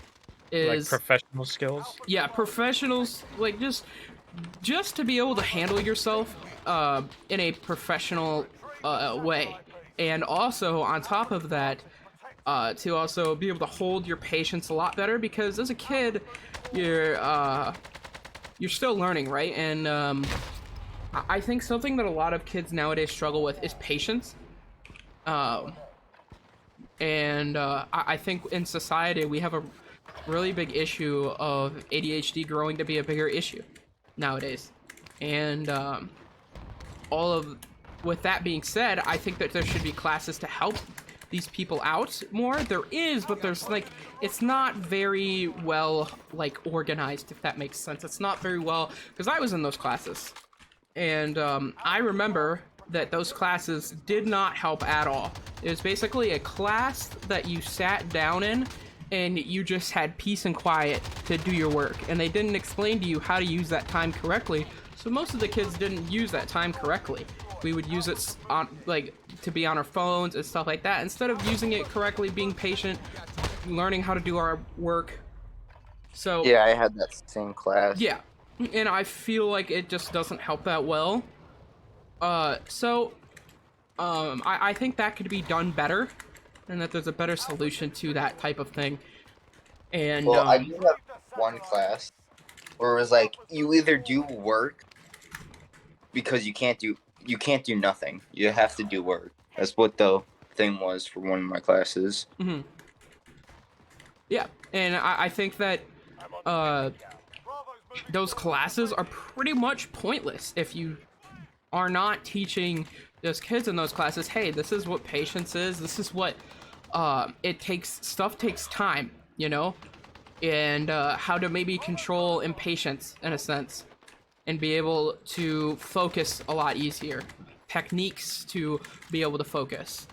is like professional skills. Yeah, professionals, like just to be able to handle yourself in a professional way, and also on top of that, to also be able to hold your patience a lot better, because as a kid you're still learning, right? And I think something that a lot of kids nowadays struggle with is patience. I think in society we have a really big issue of ADHD growing to be a bigger issue nowadays. And with that being said, I think that there should be classes to help these people out more. There is, but there's like, it's not very well like organized, if that makes sense. It's not very well, because I was in those classes, and I remember that those classes did not help at all. It was basically a class that you sat down in and you just had peace and quiet to do your work, and they didn't explain to you how to use that time correctly. So most of the kids didn't use that time correctly. We would use it on to be on our phones and stuff like that, instead of using it correctly, being patient, learning how to do our work. So yeah, I had that same class. Yeah, and I feel like it just doesn't help that well. I think that could be done better, and that there's a better solution to that type of thing. And well, I do have one class where it was like, you either do work, because you can't do nothing. You have to do work. That's what the thing was for one of my classes. Mm-hmm. Yeah, and I think that those classes are pretty much pointless if you are not teaching those kids in those classes, hey, this is what patience is, this is what it takes, stuff takes time, you know, and how to maybe control impatience in a sense, and be able to focus a lot easier, techniques to be able to focus.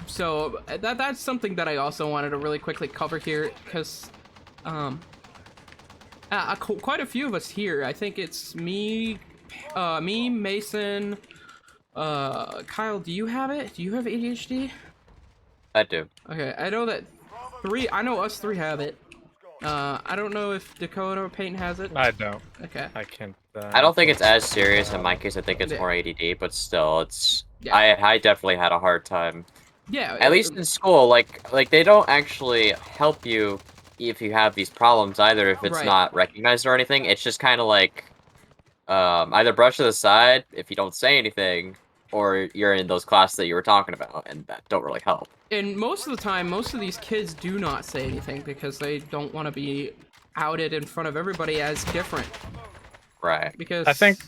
So that's something that I also wanted to really quickly cover here, because quite a few of us here, I think it's me, Mason, Kyle, do you have it? Do you have ADHD? I do. Okay, I know that us three have it. I don't know if Dakota or Peyton has it. I don't. Okay. I can't. I don't think it's as serious in my case. I think it's more ADD, but still, it's. Yeah. I definitely had a hard time. Yeah. At least in school, like they don't actually help you if you have these problems either. If it's Right. not recognized or anything, it's just kind of like either brush to the side if you don't say anything, or you're in those classes that you were talking about, and that don't really help. And most of the time, most of these kids do not say anything because they don't want to be outed in front of everybody as different. Right. Because I think,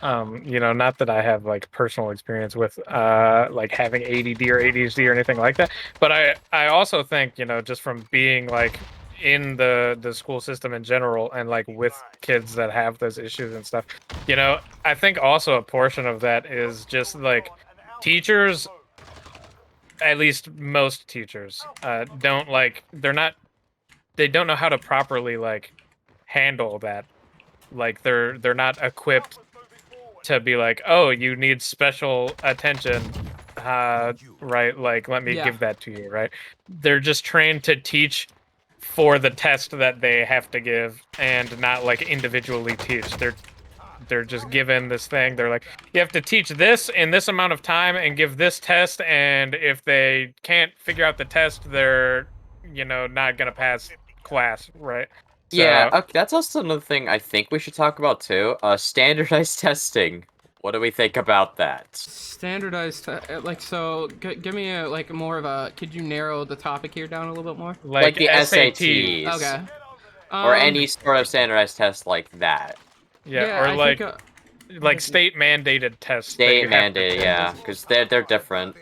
you know, not that I have like personal experience with like having ADD or ADHD or anything like that, but I also think, you know, just from being like in the school system in general, and like with kids that have those issues and stuff, you know, I think also a portion of that is just like teachers, at least most teachers, they don't know how to properly like handle that. Like they're not equipped to be like, oh, you need special attention, right? Like, let me give that to you, right? They're just trained to teach for the test that they have to give, and not like individually teach. They're they're just given this thing. They're like, you have to teach this in this amount of time and give this test, and if they can't figure out the test, they're, not gonna pass class, right? So, Yeah, okay, that's also another thing I think we should talk about too. Standardized testing. What do we think about that? Standardized, so. Give me more of a. Could you narrow the topic here down a little bit more? Like the SAT. SATs. Okay. Or any sort of standardized test like that. Yeah, or I think, state mandated tests. State mandated, yeah, because they're different.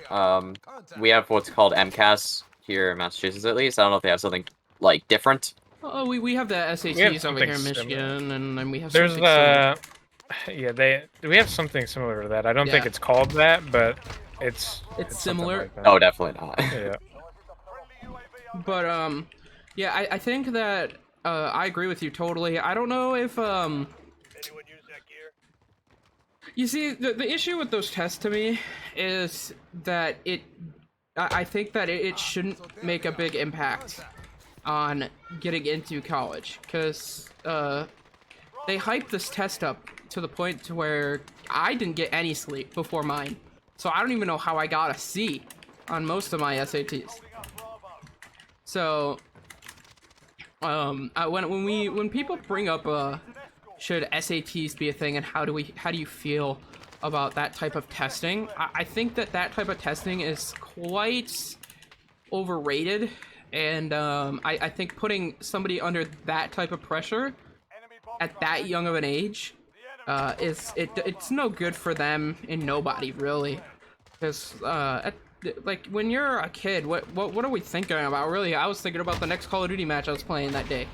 We have what's called MCAS here in Massachusetts, at least. I don't know if they have something like different. Oh, we have the SATs over here in Michigan, and then we have There's something similar. we have something similar to that. I don't think it's called that, but it's similar. like that. Oh, definitely not. Yeah. But yeah, I think that I agree with you totally. I don't know if you see, the issue with those tests to me is that I think that it shouldn't make a big impact on getting into college, because they hyped this test up to the point to where I didn't get any sleep before mine, so I don't even know how I got a C on most of my SATs. So when people bring up should SATs be a thing, and how do you feel about that type of testing, I think that type of testing is quite overrated, and I think putting somebody under that type of pressure at that young of an age it's no good for them and nobody really, because when you're a kid, what are we thinking about really? I was thinking about the next Call of Duty match I was playing that day.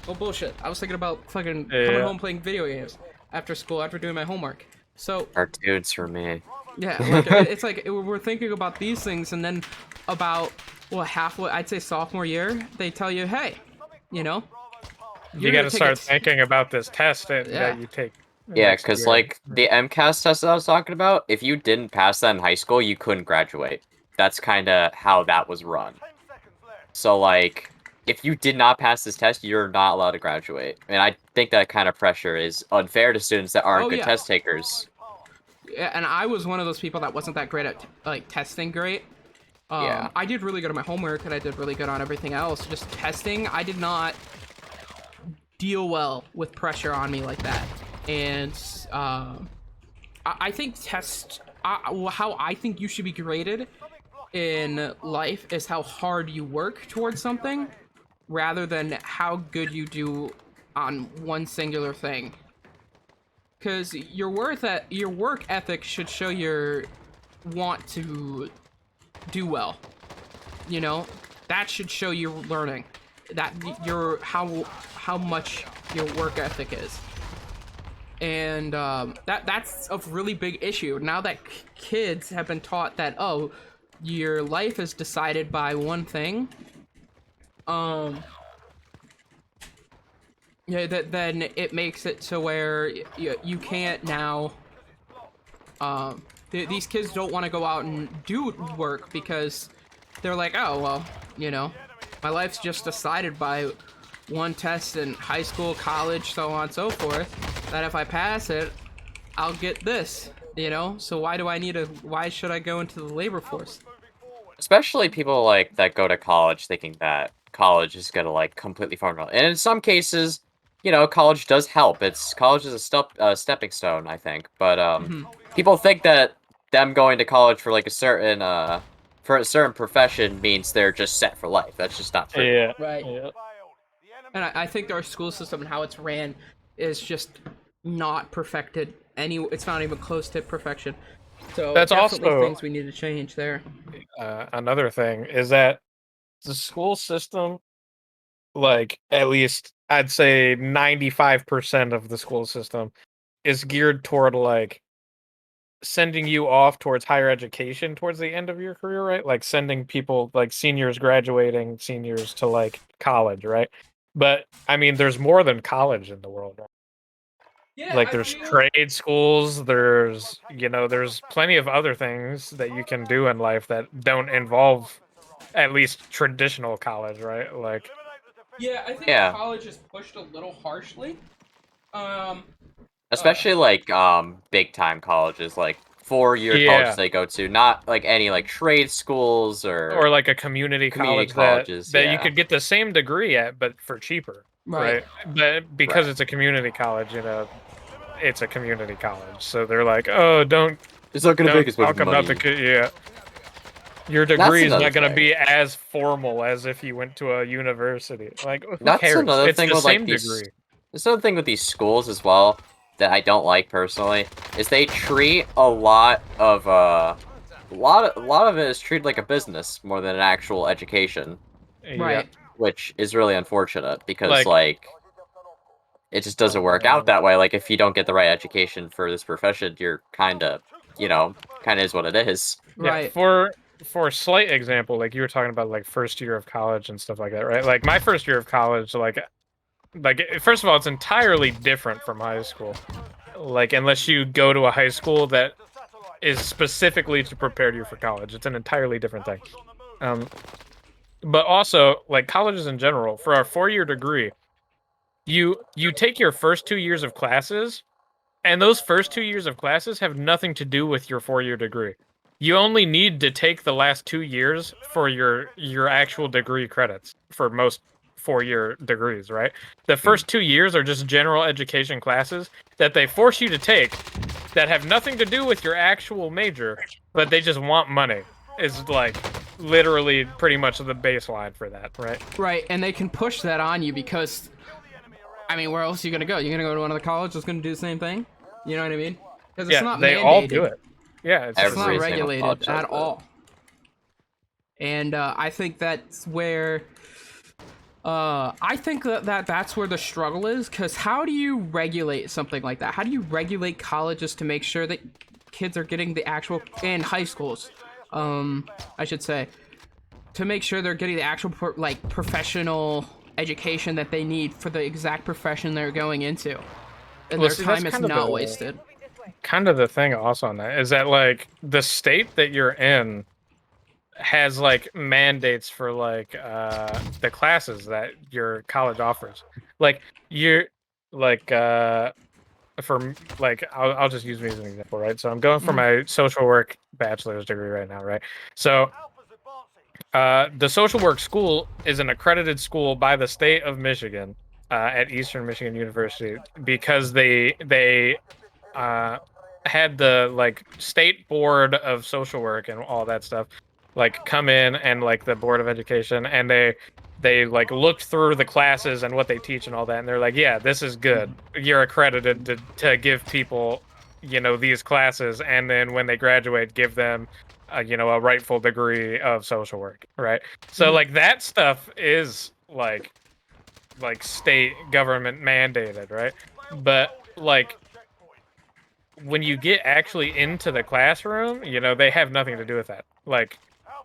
Oh bullshit, I was thinking about fucking coming home playing video games after school, after doing my homework. So Cartoons for me. yeah, it's like we're thinking about these things, and then about halfway, I'd say sophomore year, they tell you, hey, you got to start thinking about this test that you take. Yeah, because like the MCAS test that I was talking about, if you didn't pass that in high school, you couldn't graduate. That's kind of how that was run. So like, if you did not pass this test, you're not allowed to graduate. And I think that kind of pressure is unfair to students that aren't good test takers. Yeah, and I was one of those people that wasn't that great at testing great. Yeah. I did really good on my homework, and I did really good on everything else. Just testing, I did not deal well with pressure on me like that. And I think how I think you should be graded in life is how hard you work towards something, rather than how good you do on one singular thing. Because your work ethic should show your want to do well. That should show your learning, that how much your work ethic is. And that's a really big issue now that kids have been taught that, oh, your life is decided by one thing. Then it makes it to where you can't now. These kids don't want to go out and do work because they're like, oh well, my life's just decided by one test in high school, college, so on and so forth, that if I pass it, I'll get this, so why should I go into the labor force? Especially people like that go to college thinking that college is gonna like completely formula. And in some cases, college does help. College is a stepping stone, I think. But people think that them going to college for like a certain profession means they're just set for life. That's just not true. Yeah. Right. Yeah. And I think our school system and how it's ran is just not perfected. It's not even close to perfection. So that's definitely also things we need to change there. Another thing is that the school system, like at least I'd say 95% of the school system, is geared toward like sending you off towards higher education towards the end of your career, right? Like sending people like seniors to like college, right? But I mean, there's more than college in the world, right? Yeah, like there's trade schools, there's plenty of other things that you can do in life that don't involve at least traditional college, right? Like I think college is pushed a little harshly. Especially like big time colleges, like 4-year Yeah. colleges they go to, not like any like trade schools Or like a community college colleges, that you yeah. could get the same degree at, but for cheaper, right? But because it's a community college, it's a community college, so they're like, oh, don't It's not gonna make as much talk about money. Your degree is another not going to thing. be as formal as if you went to a university. Like, who That's cares? another It's thing the with same like these. degree. That's another thing with these schools as well that I don't like personally is they treat a lot of it is treated like a business more than an actual education, Right. which is really unfortunate because Like- it just doesn't work out that way. Like if you don't get the right education for this profession, you're kind of is what it is. Right. Yeah, for a slight example, like you were talking about, like first year of college and stuff like that, right? Like my first year of college, like first of all, it's entirely different from high school. Like unless you go to a high school that is specifically to prepare you for college, it's an entirely different thing. But also, like colleges in general, for our 4-year degree, you take your first 2 years of classes, and those first 2 years of classes have nothing to do with your 4-year degree. You only need to take the last 2 years for your actual degree credits for most 4-year degrees, right? The first 2 years are just general education classes that they force you to take that have nothing to do with your actual major, but they just want money. Is like literally pretty much the baseline for that, right? Right, and they can push that on you because, I mean, where else are you gonna go? You're gonna go to another college that's gonna do the same thing? You know what I mean? Because it's not they mandated. all do it. Yeah, It's not Every single regulated college at does all. And I think that's where that's where the struggle is, because how do you regulate something like that? How do you regulate colleges to make sure that kids are getting the actual, and high schools, I should say, to make sure they're getting the actual professional education that they need for the exact profession they're going into, and their time is not wasted. Kind of the thing also on that is that like the state that you're in has like mandates for like the classes that your college offers. Like you're like for like I'll just use me as an example, right? So I'm going for my social work bachelor's degree right now, right? So the social work school is an accredited school by the state of Michigan at Eastern Michigan University because they had the like state board of social work and all that stuff like come in, and like the board of education, and they like looked through the classes and what they teach and all that, and they're like, yeah, this is good, you're accredited to give people these classes, and then when they graduate give them a rightful degree of social work, right? So like that stuff is like state government mandated, right? But like when you get actually into the classroom, they have nothing to do with that. Like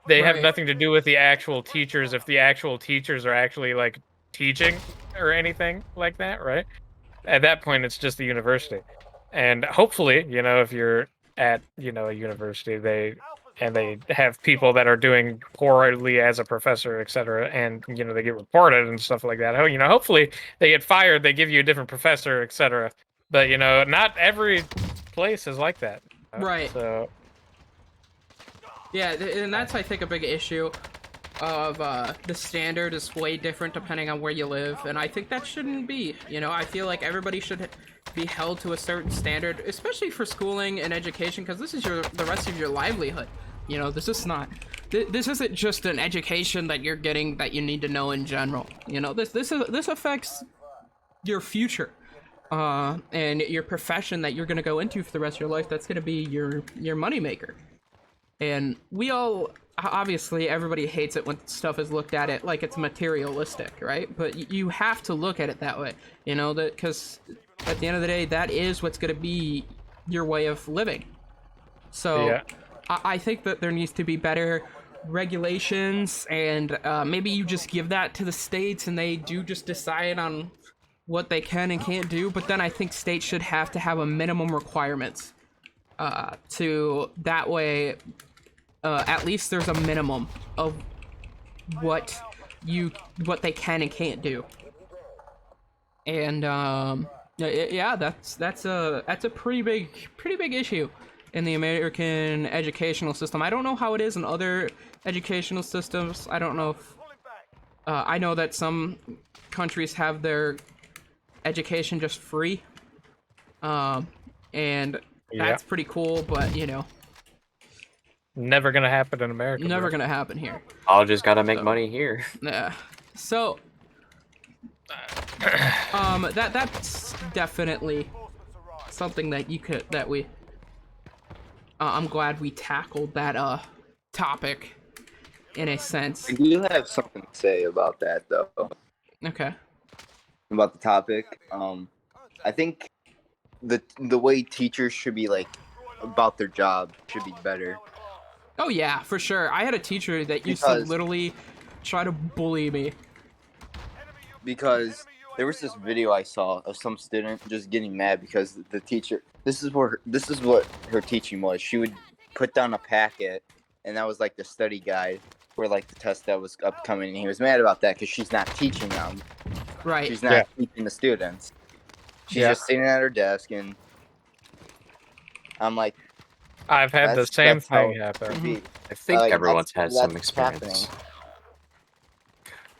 they have nothing to do with the actual teachers, if the actual teachers are actually like teaching or anything like that, right? At that point it's just the university. And hopefully, if you're at a university, they have people that are doing poorly as a professor, etc., and they get reported and stuff like that. Hopefully they get fired, they give you a different professor, etc. But not every place is like that. Right. So yeah, and that's, I think, a big issue of the standard is way different depending on where you live, and I think that shouldn't be. I feel like everybody should be held to a certain standard, especially for schooling and education, because this is the rest of your livelihood. This isn't just an education that you're getting that you need to know in general. This affects your future. And your profession that you're gonna go into for the rest of your life, that's gonna be your moneymaker. And we all, obviously, everybody hates it when stuff is looked at it like it's materialistic, right? But you have to look at it that way, that because at the end of the day, that is what's gonna be your way of living. So yeah. I think that there needs to be better regulations, and maybe you just give that to the states and they do just decide on what they can and can't do. But then I think states should have to have a minimum requirements to that way at least there's a minimum of what they can and can't do. And Yeah, that's a pretty big issue in the American educational system. I don't know how it is in other educational systems. I don't know if I know that some countries have their education just free, and Yeah. that's pretty cool. But Never gonna happen in America. never bro. gonna happen here. I'll just gotta make So- money here. Yeah. So, that's definitely something that we. I'm glad we tackled that topic in a sense. I do have something to say about that though. Okay. About the topic. I think the way teachers should be like about their job should be better. Oh yeah, for sure. I had a teacher that used to Because- literally try to bully me. Because there was this video I saw of some student just getting mad because the teacher. This is what her teaching was. She would put down a packet, and that was like the study guide for like the test that was upcoming. And he was mad about that because she's not teaching them. Right. She's not teaching the students. She's just sitting at her desk, and I'm like, I've had the same that's how thing happen. it should be. I think Like, everyone's had that's some what's experience. happening.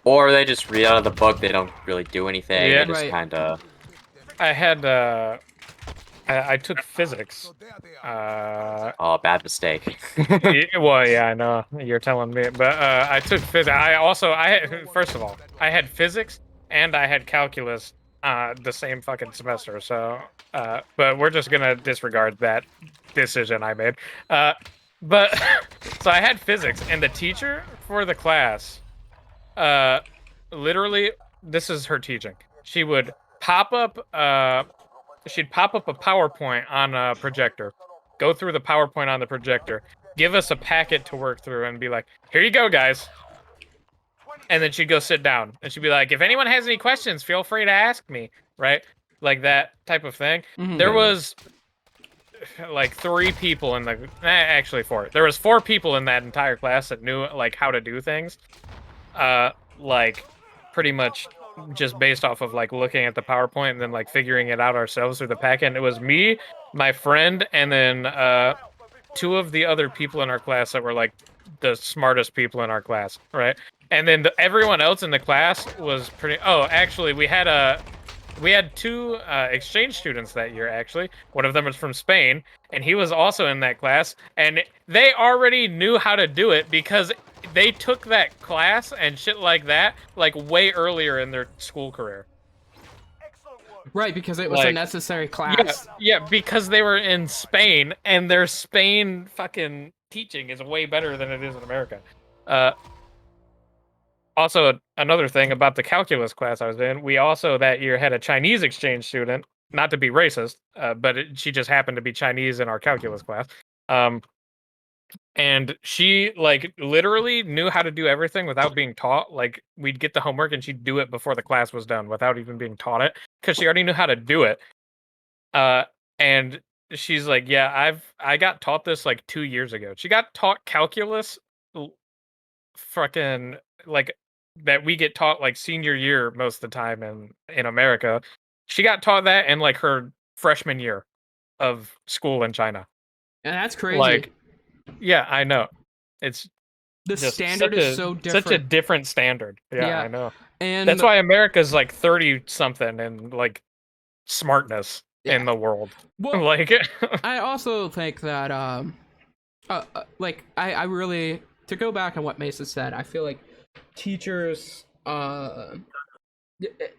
Or they just read out of the book, they don't really do anything, Yeah. they just Right. kinda... I had I took physics. Oh, bad mistake. Well, yeah, I know you're telling me, but I took physics. First of all, I had physics and I had calculus the same fucking semester. So, but we're just gonna disregard that decision I made. But so I had physics, and the teacher for the class, literally, this is her teaching. She would pop up. She'd pop up a PowerPoint on a projector, go through the PowerPoint on the projector, give us a packet to work through, and be like, "Here you go, guys." And then she'd go sit down, and she'd be like, "If anyone has any questions, feel free to ask me." Right, like that type of thing. Mhm. There was like 3 people in the actually 4. There was 4 people in that entire class that knew like how to do things. Like pretty much just based off of like looking at the PowerPoint and then like figuring it out ourselves through the packet. And it was me, my friend, and then 2 of the other people in our class that were like the smartest people in our class, right? And then everyone else in the class was pretty. Oh, actually, we had 2 exchange students that year, actually. One of them was from Spain, and he was also in that class. And they already knew how to do it because they took that class and shit like that, like, way earlier in their school career. Right, because it was a Like, necessary class. Yeah, because they were in Spain, and their Spain fucking teaching is way better than it is in America. Also, another thing about the calculus class I was in, we also that year had a Chinese exchange student, not to be racist, but she just happened to be Chinese in our calculus class. And she, like, literally knew how to do everything without being taught. Like, we'd get the homework and she'd do it before the class was done without even being taught it because she already knew how to do it. And she's like, yeah, I got taught this like 2 years ago. She got taught calculus fucking like that we get taught like senior year most of the time in America. She got taught that in like her freshman year of school in China. And that's crazy. Like, yeah, I know. It's the just standard is so different. Such a different standard. Yeah, I know. And That's why America's like 30 something and like smartness in the world. Well, Like I also think that like I really, to go back on what Mesa said, I feel like teachers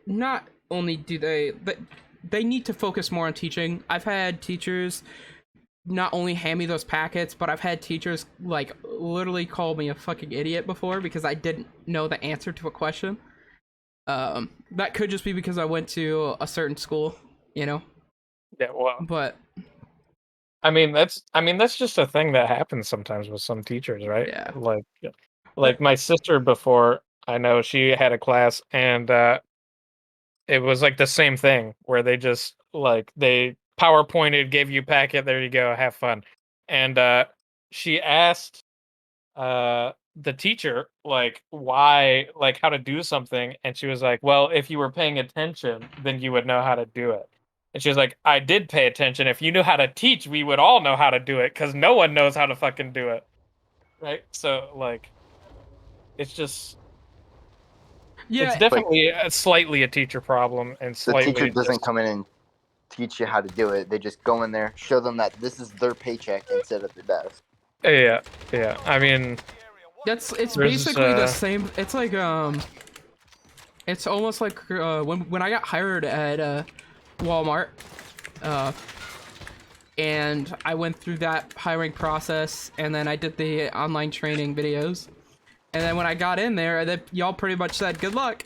not only do they, but they need to focus more on teaching. I've had teachers not only hand me those packets, but I've had teachers like literally call me a fucking idiot before because I didn't know the answer to a question. That could just be because I went to a certain school, you know. Yeah, well, But I mean that's just a thing that happens sometimes with some teachers, right? Yeah. Like my sister before, I know she had a class and it was like the same thing where they just like they PowerPointed, gave you packet, there you go, have fun. And she asked the teacher like why, like how to do something, and she was like, well, if you were paying attention then you would know how to do it. And she was like, I did pay attention. If you knew how to teach, we would all know how to do it, because no one knows how to fucking do it. Right? So, like, it's just... Yeah, It's definitely slightly a teacher problem, and The slightly teacher doesn't just- come in and teach you how to do it. They just go in there, show them that this is their paycheck instead of the desk. Yeah, yeah. I mean, it's There's, basically the same. It's like it's almost like when I got hired at Walmart, and I went through that hiring process, and then I did the online training videos, and then when I got in there, y'all pretty much said good luck,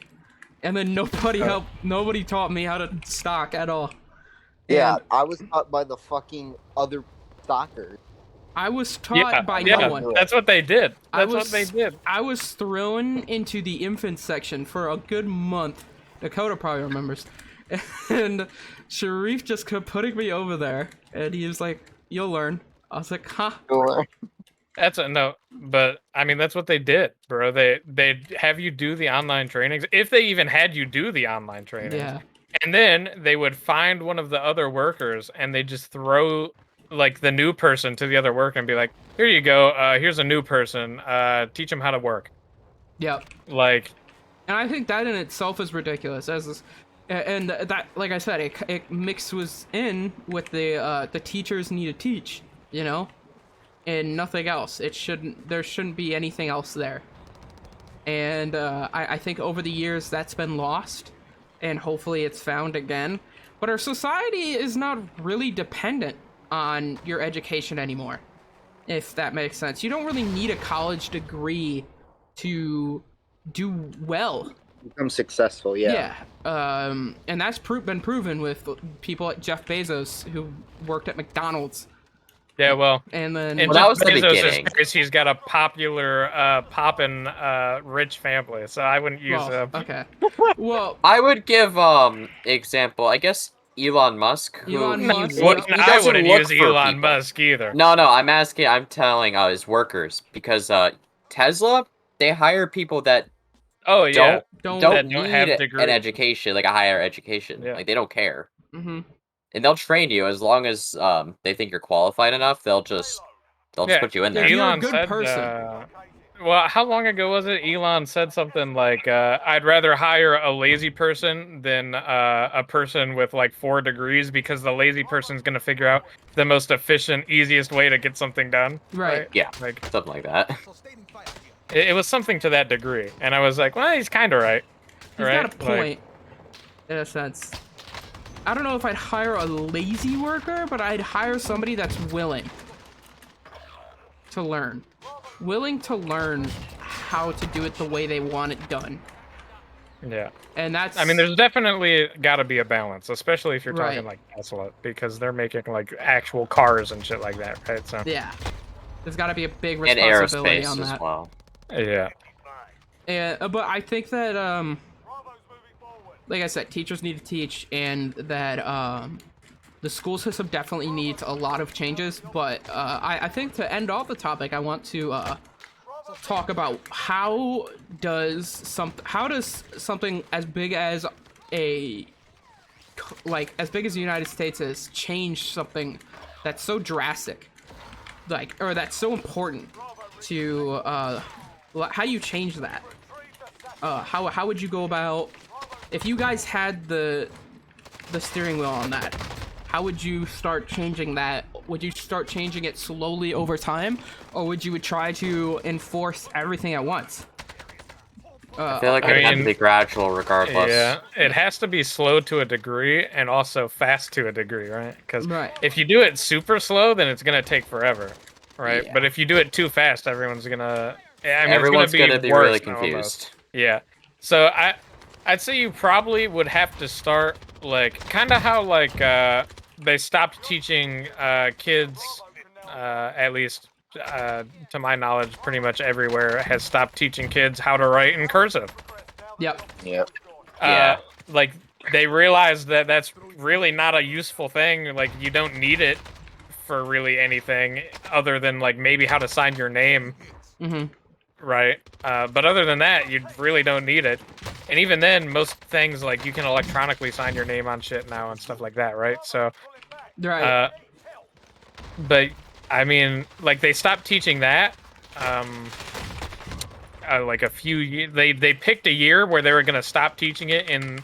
and then nobody helped. Nobody taught me how to stock at all. Yeah, And I was taught by the fucking other stalkers. I was taught by yeah, no one. that's what they did. I That's what they did. I was thrown into the infant section for a good month. Dakota probably remembers. And Sharif just kept putting me over there, and he was like, "You'll learn." I was like, "Huh?" That's a no, but I mean that's what they did, bro. They have you do the online trainings, if they even had you do the online trainings. Yeah. And then they would find one of the other workers, and they just throw like the new person to the other worker and be like, "Here you go. Here's a new person. Teach them how to work." Yep. Like, And I think that in itself is ridiculous. And that, like I said, it mixes in with the teachers need to teach, you know, and nothing else. There shouldn't be anything else there. And I think over the years that's been lost, and hopefully it's found again. But our society is not really dependent on your education anymore, if that makes sense. You don't really need a college degree to do well. Become successful, yeah. And that's been proven with people like Jeff Bezos, who worked at McDonald's. yeah, well, And then and Well, that Jeff was the Bezos is beginning. because he's got a popular, poppin', rich family, so I wouldn't use well, okay. Well, I would give example. I guess Elon Musk. Who Elon he Musk. look- I he doesn't wouldn't look use for Elon people. Musk either. No, I'm telling his workers, because Tesla, they hire people that Oh yeah, don't. that need don't have an degrees. education, like a higher education. Yeah. Like they don't care, Hmm. and they'll train you as long as they think you're qualified enough. They'll just Yeah, put you in there. If you're a Elon good said, person. well, how long ago was it? Elon said something like, "I'd rather hire a lazy person than a person with like 4 degrees, because the lazy person's gonna figure out the most efficient, easiest way to get something done." Right. Yeah, Like something like that. it was something to that degree, and I was like, "Well, he's kind of right." He's right? got a point, in a sense. I don't know if I'd hire a lazy worker, but I'd hire somebody that's willing to learn. Willing to learn how to do it the way they want it done. Yeah. And that's... I mean, there's definitely got to be a balance, especially if you're talking Right. like Tesla, because they're making like actual cars and shit like that, right? So Yeah. There's got to be a big And responsibility aerospace on as that. well. yeah, But I think that, like I said, teachers need to teach, and that the school system definitely needs a lot of changes. But I think to end off the topic, I want to talk about how does something as big as as big as the United States is change something that's so drastic, or that's so important to how you change that. How would you go about, if you guys had the steering wheel on that? How would you start changing that? Would you start changing it slowly over time, or would you try to enforce everything at once? I feel like I it had to mean, be gradual, regardless. yeah. It has to be slow to a degree and also fast to a degree, right? Because Right. if you do it super slow, then it's gonna take forever, right? Yeah. But if you do it too fast, everyone's gonna. I mean, Everyone's it's gonna be really worse confused. almost. Yeah. So I'd say you probably would have to start like kind of how like they stopped teaching kids, at least to my knowledge, pretty much everywhere has stopped teaching kids how to write in cursive. Yep. Yep. Yeah. Like they realized that that's really not a useful thing. Like you don't need it for really anything other than like maybe how to sign your name. Mm-hmm. Right. But other than that, you really don't need it. And even then, most things like you can electronically sign your name on shit now and stuff like that, right? So, Right. but I mean, like they stopped teaching that. Like a few years, they picked a year where they were gonna stop teaching it in,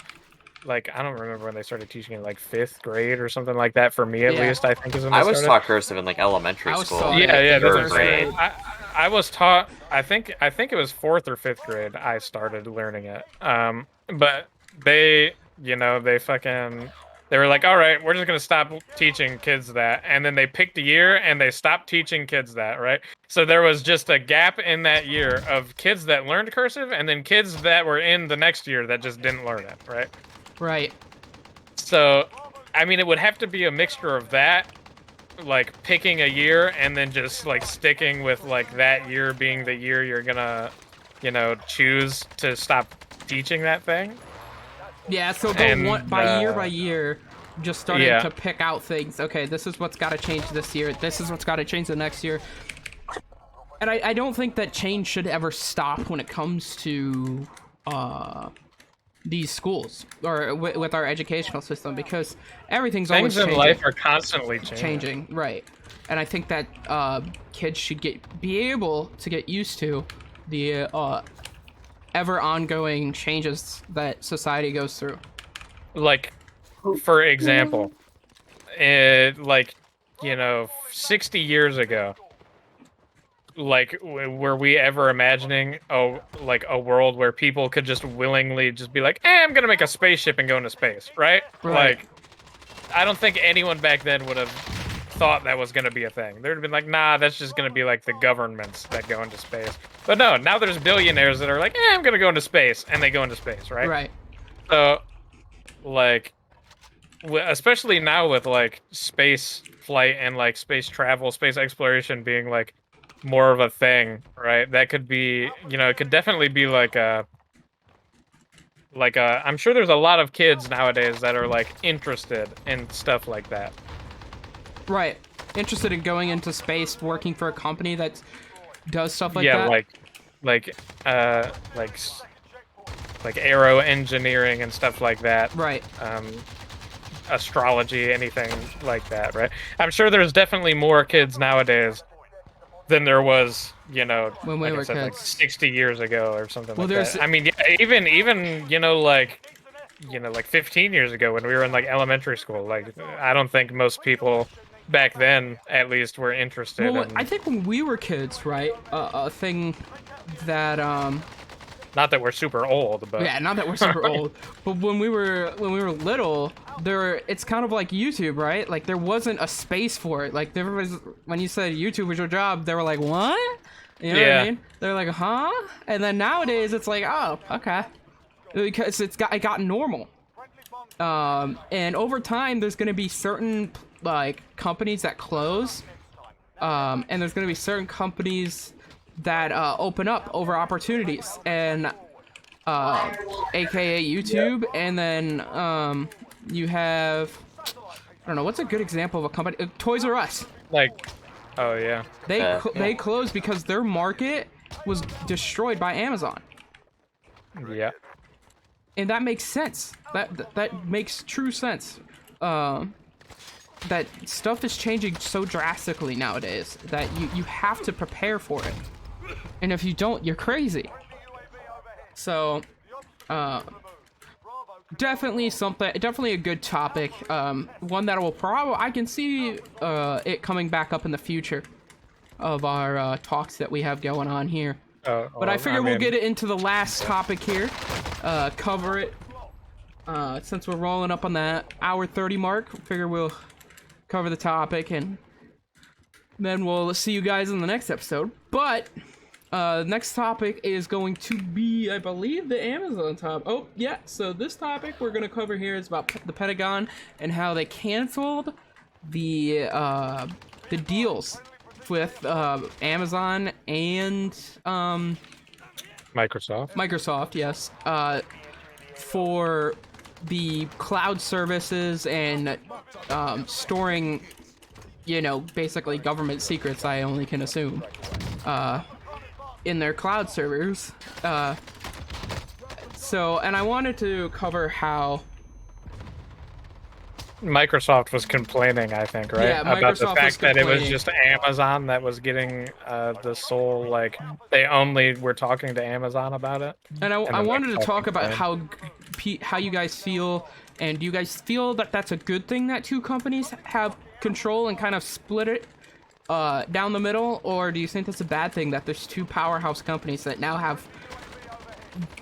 like I don't remember when they started teaching it, like 5th grade or something like that. For me, at least, I think is when I they was started. taught cursive in like elementary I was school. taught Yeah, it yeah, in that's third what I'm grade. saying. I was taught. I think it was 4th or 5th grade. I started learning it. But they, they were like, all right, we're just gonna stop teaching kids that, and then they picked a year and they stopped teaching kids that, right? So there was just a gap in that year of kids that learned cursive, and then kids that were in the next year that just didn't learn it, right? Right. So, I mean, it would have to be a mixture of that, like picking a year and then just like sticking with like that year being the year you're gonna, choose to stop teaching that thing. Yeah, so go And, by year, just starting yeah. to pick out things. Okay, this is what's got to change this year. This is what's got to change the next year. And I don't think that change should ever stop when it comes to these schools or with our educational system, because everything's always Things in changing. life are constantly changing. Right. And I think that kids should be able to get used to the ever ongoing changes that society goes through. Like, for example, 60 years ago, like, were we ever imagining a world where people could just willingly just be like, I'm gonna make a spaceship and go into space, right? Right. Like, I don't think anyone back then would have thought that was gonna be a thing. They would have been like, nah, that's just gonna be like the governments that go into space. But no, now there's billionaires that are like, I'm gonna go into space, and they go into space, right? Right. So, like, especially now with like space flight and like space travel, space exploration being like more of a thing, right? That could be, it could definitely be like I'm sure there's a lot of kids nowadays that are like interested in stuff like that. Right. Interested in going into space, working for a company that does stuff like Yeah, that. like aero engineering and stuff like that. Right. Astrology, anything like that, right? I'm sure there's definitely more kids nowadays than there was, When we like I were said, like kids. 60 years ago or something Well, like there's- that. I mean, yeah, even like 15 years ago when we were in like elementary school, like I don't think most people back then, at least, were interested Well, in. I think when we were kids, right, a thing that Not that we're super old, but yeah, not that we're super old, but when we were little, it's kind of like YouTube, right? Like there wasn't a space for it. Like there was, when you said YouTube was your job, they were like, what? You know what I mean? They're like, huh? And then nowadays it's like, oh, okay, because it got normal. And over time, there's gonna be certain like companies that close, and there's gonna be certain companies that open up over opportunities, and aka YouTube, and then you have, I don't know, what's a good example of a company? Toys R Us. like, oh yeah, They closed because their market was destroyed by Amazon, yeah. and that makes sense. That makes true sense. That stuff is changing so drastically nowadays that you have to prepare for it. And if you don't, you're crazy. So, definitely a good topic. One that I can see it coming back up in the future of our talks that we have going on here. But I figure we'll get it into the last topic here. Cover it. Since we're rolling up on that hour 30 mark, figure we'll cover the topic, and then we'll see you guys in the next episode. But next topic is going to be, I believe, the Amazon topic. Oh, yeah. So this topic we're going to cover here is about the Pentagon and how they canceled the deals with Amazon and Microsoft, yes, for the cloud services and storing, basically government secrets, I only can assume, in their cloud servers. So, and I wanted to cover how Microsoft was complaining, I think, right? Yeah, About the Microsoft was fact that it was complaining. just Amazon that was getting the sole, like, they only were talking to Amazon about it. And I then wanted to Microsoft talk about complained. how you guys feel, and do you guys feel that that's a good thing that two companies have control and kind of split it down the middle, or do you think that's a bad thing that there's two powerhouse companies that now have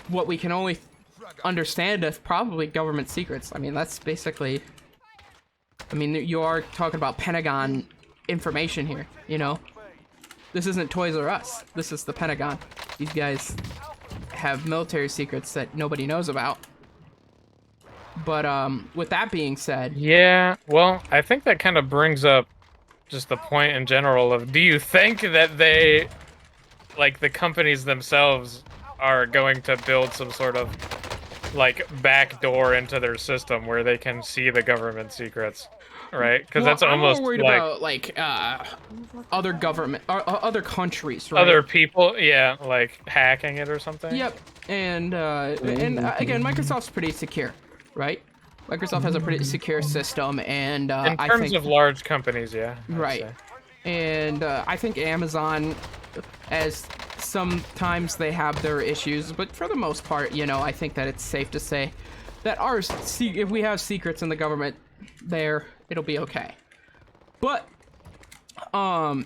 what we can only understand as probably government secrets? I mean, that's basically... I mean, you are talking about Pentagon information here, you know? This isn't Toys R Us. This is the Pentagon. These guys have military secrets that nobody knows about. But, with that being said... Yeah, well, I think that kind of brings up just the point in general of, do you think that they, like, the companies themselves are going to build some sort of, like, back door into their system where they can see the government secrets? Right, because that's almost I'm more worried like about like other government, other countries, right? other people, yeah, like hacking it or something. Yep, and again, Microsoft's pretty secure, right? Microsoft has a pretty secure system, and In I terms think of large companies, yeah. I'd right, say. and I think Amazon, as sometimes they have their issues, but for the most part, you know, I think that it's safe to say that if we have secrets in the government, it'll be okay. But does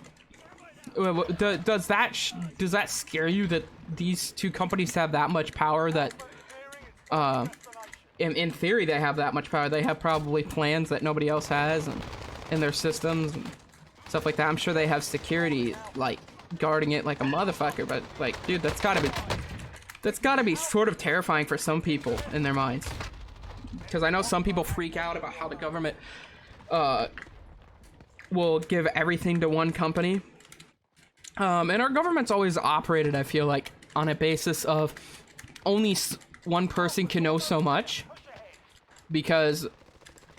that scare you that these two companies have that much power? That in theory they have that much power. They have probably plans that nobody else has, and in their systems and stuff like that. I'm sure they have security like guarding it like a motherfucker. But like, dude, that's gotta be sort of terrifying for some people in their minds. Because I know some people freak out about how the government will give everything to one company. And our government's always operated, I feel like, on a basis of only one person can know so much. Because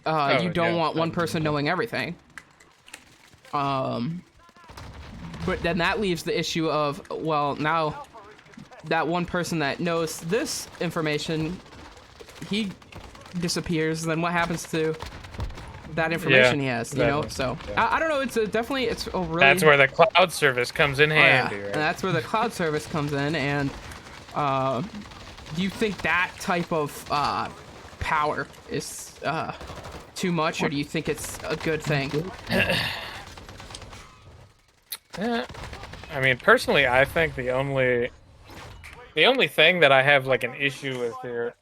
you don't want one person knowing everything. But then that leaves the issue of, well, now that one person that knows this information, he disappears, then what happens to that information he has, you know? So I don't know, it's a really... That's where the cloud service comes in handy, right? right? And that's where the cloud service comes in, and do you think that type of power is too much, or do you think it's a good thing? I mean, personally, I think the only thing that I have like an issue with here,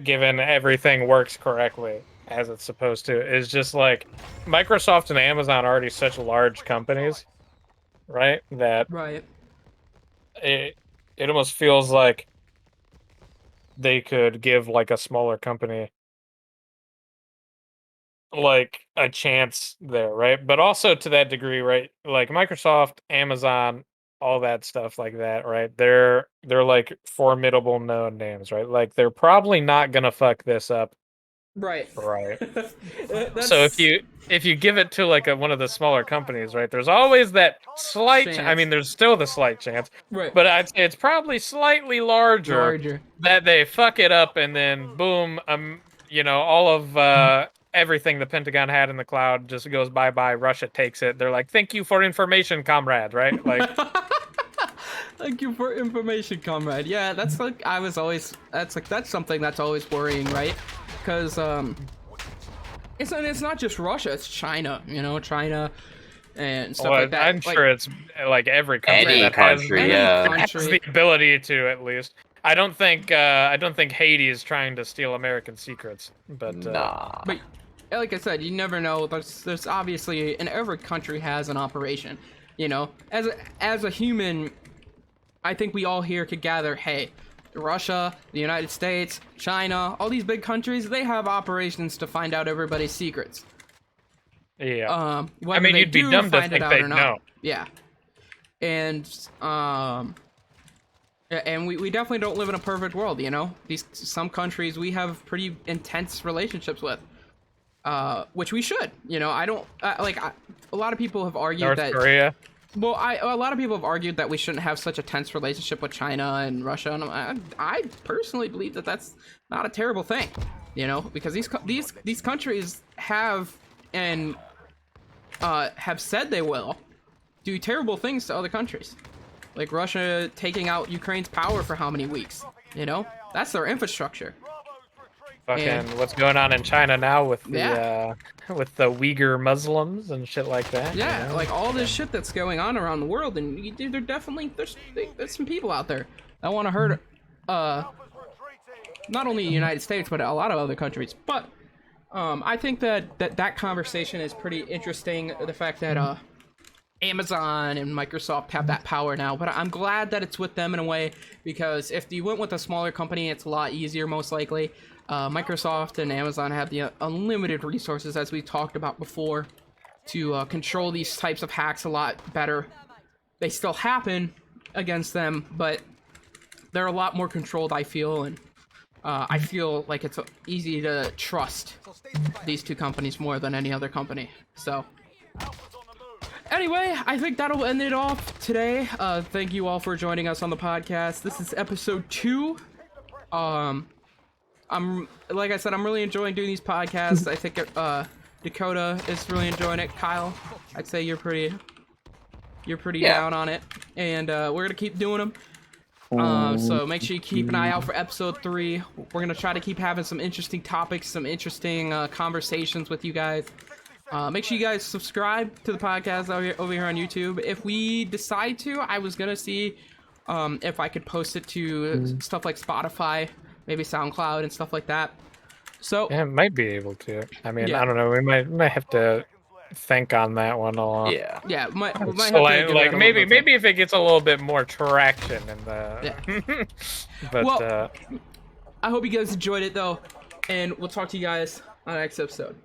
given everything works correctly as it's supposed to, is just like Microsoft and Amazon are already such large companies, right? That Right. it almost feels like they could give like a smaller company like a chance there, right? But also to that degree, right? Like Microsoft, Amazon, all that stuff like that, right? They're like formidable known names, right? Like they're probably not gonna fuck this up, Right. right? That's So if you give it to like one of the smaller companies, right? There's always that slight. I Chance. mean, there's still the slight chance, right. but I'd say it's probably slightly larger that they fuck it up and then boom, you know, all of everything the Pentagon had in the cloud just goes bye-bye. Russia takes it. They're like, thank you for information, comrade, right? Like, thank you for information, comrade. Yeah, that's like that's something that's always worrying, right? Because it's not just Russia, it's China, you know, China and stuff like that. I'm sure it's like every country Any that country, has the ability to, at least. I don't think Haiti is trying to steal American secrets, but nah. But like I said, you never know. There's obviously, and every country has an operation. You know, as a human, I think we all here could gather. Hey, Russia, the United States, China, all these big countries, they have operations to find out everybody's secrets. yeah. I mean, you'd be dumb to think they'd know. Yeah, and and we definitely don't live in a perfect world, you know. Some countries we have pretty intense relationships with, which we should, you know. I don't a lot of people have argued North that Korea. Well, a lot of people have argued that we shouldn't have such a tense relationship with China and Russia, and I personally believe that that's not a terrible thing, you know, because these countries have said they will do terrible things to other countries, like Russia taking out Ukraine's power for how many weeks, you know, that's their infrastructure. Fucking what's going on in China now with the Uyghur Muslims and shit like that. Yeah, you know? like all this shit that's going on around the world, and there definitely there's some people out there that want to hurt not only the United States but a lot of other countries. But I think that conversation is pretty interesting. The fact that Amazon and Microsoft have that power now, but I'm glad that it's with them in a way, because if you went with a smaller company, it's a lot easier most likely. Microsoft and Amazon have the unlimited resources, as we talked about before, to control these types of hacks a lot better. They still happen against them, but they're a lot more controlled, I feel, and I feel like it's easy to trust these two companies more than any other company. So anyway, I think that'll end it off today. Thank you all for joining us on the podcast. This is episode 2. Like I said, I'm really enjoying doing these podcasts. I think Dakota is really enjoying it. Kyle, I'd say you're pretty down on it, and we're gonna keep doing them. So make sure you keep an eye out for episode 3. We're gonna try to keep having some interesting topics, some interesting conversations with you guys. Make sure you guys subscribe to the podcast over here on YouTube. If we decide to, I was gonna see if I could post it to stuff like Spotify, maybe SoundCloud and stuff like that. So yeah, might be able to. I mean, I don't know. We might have to think on that one a lot. Yeah. Yeah, we might So have to like maybe if it gets a little bit more traction in the. But well, I hope you guys enjoyed it though, and we'll talk to you guys on the next episode.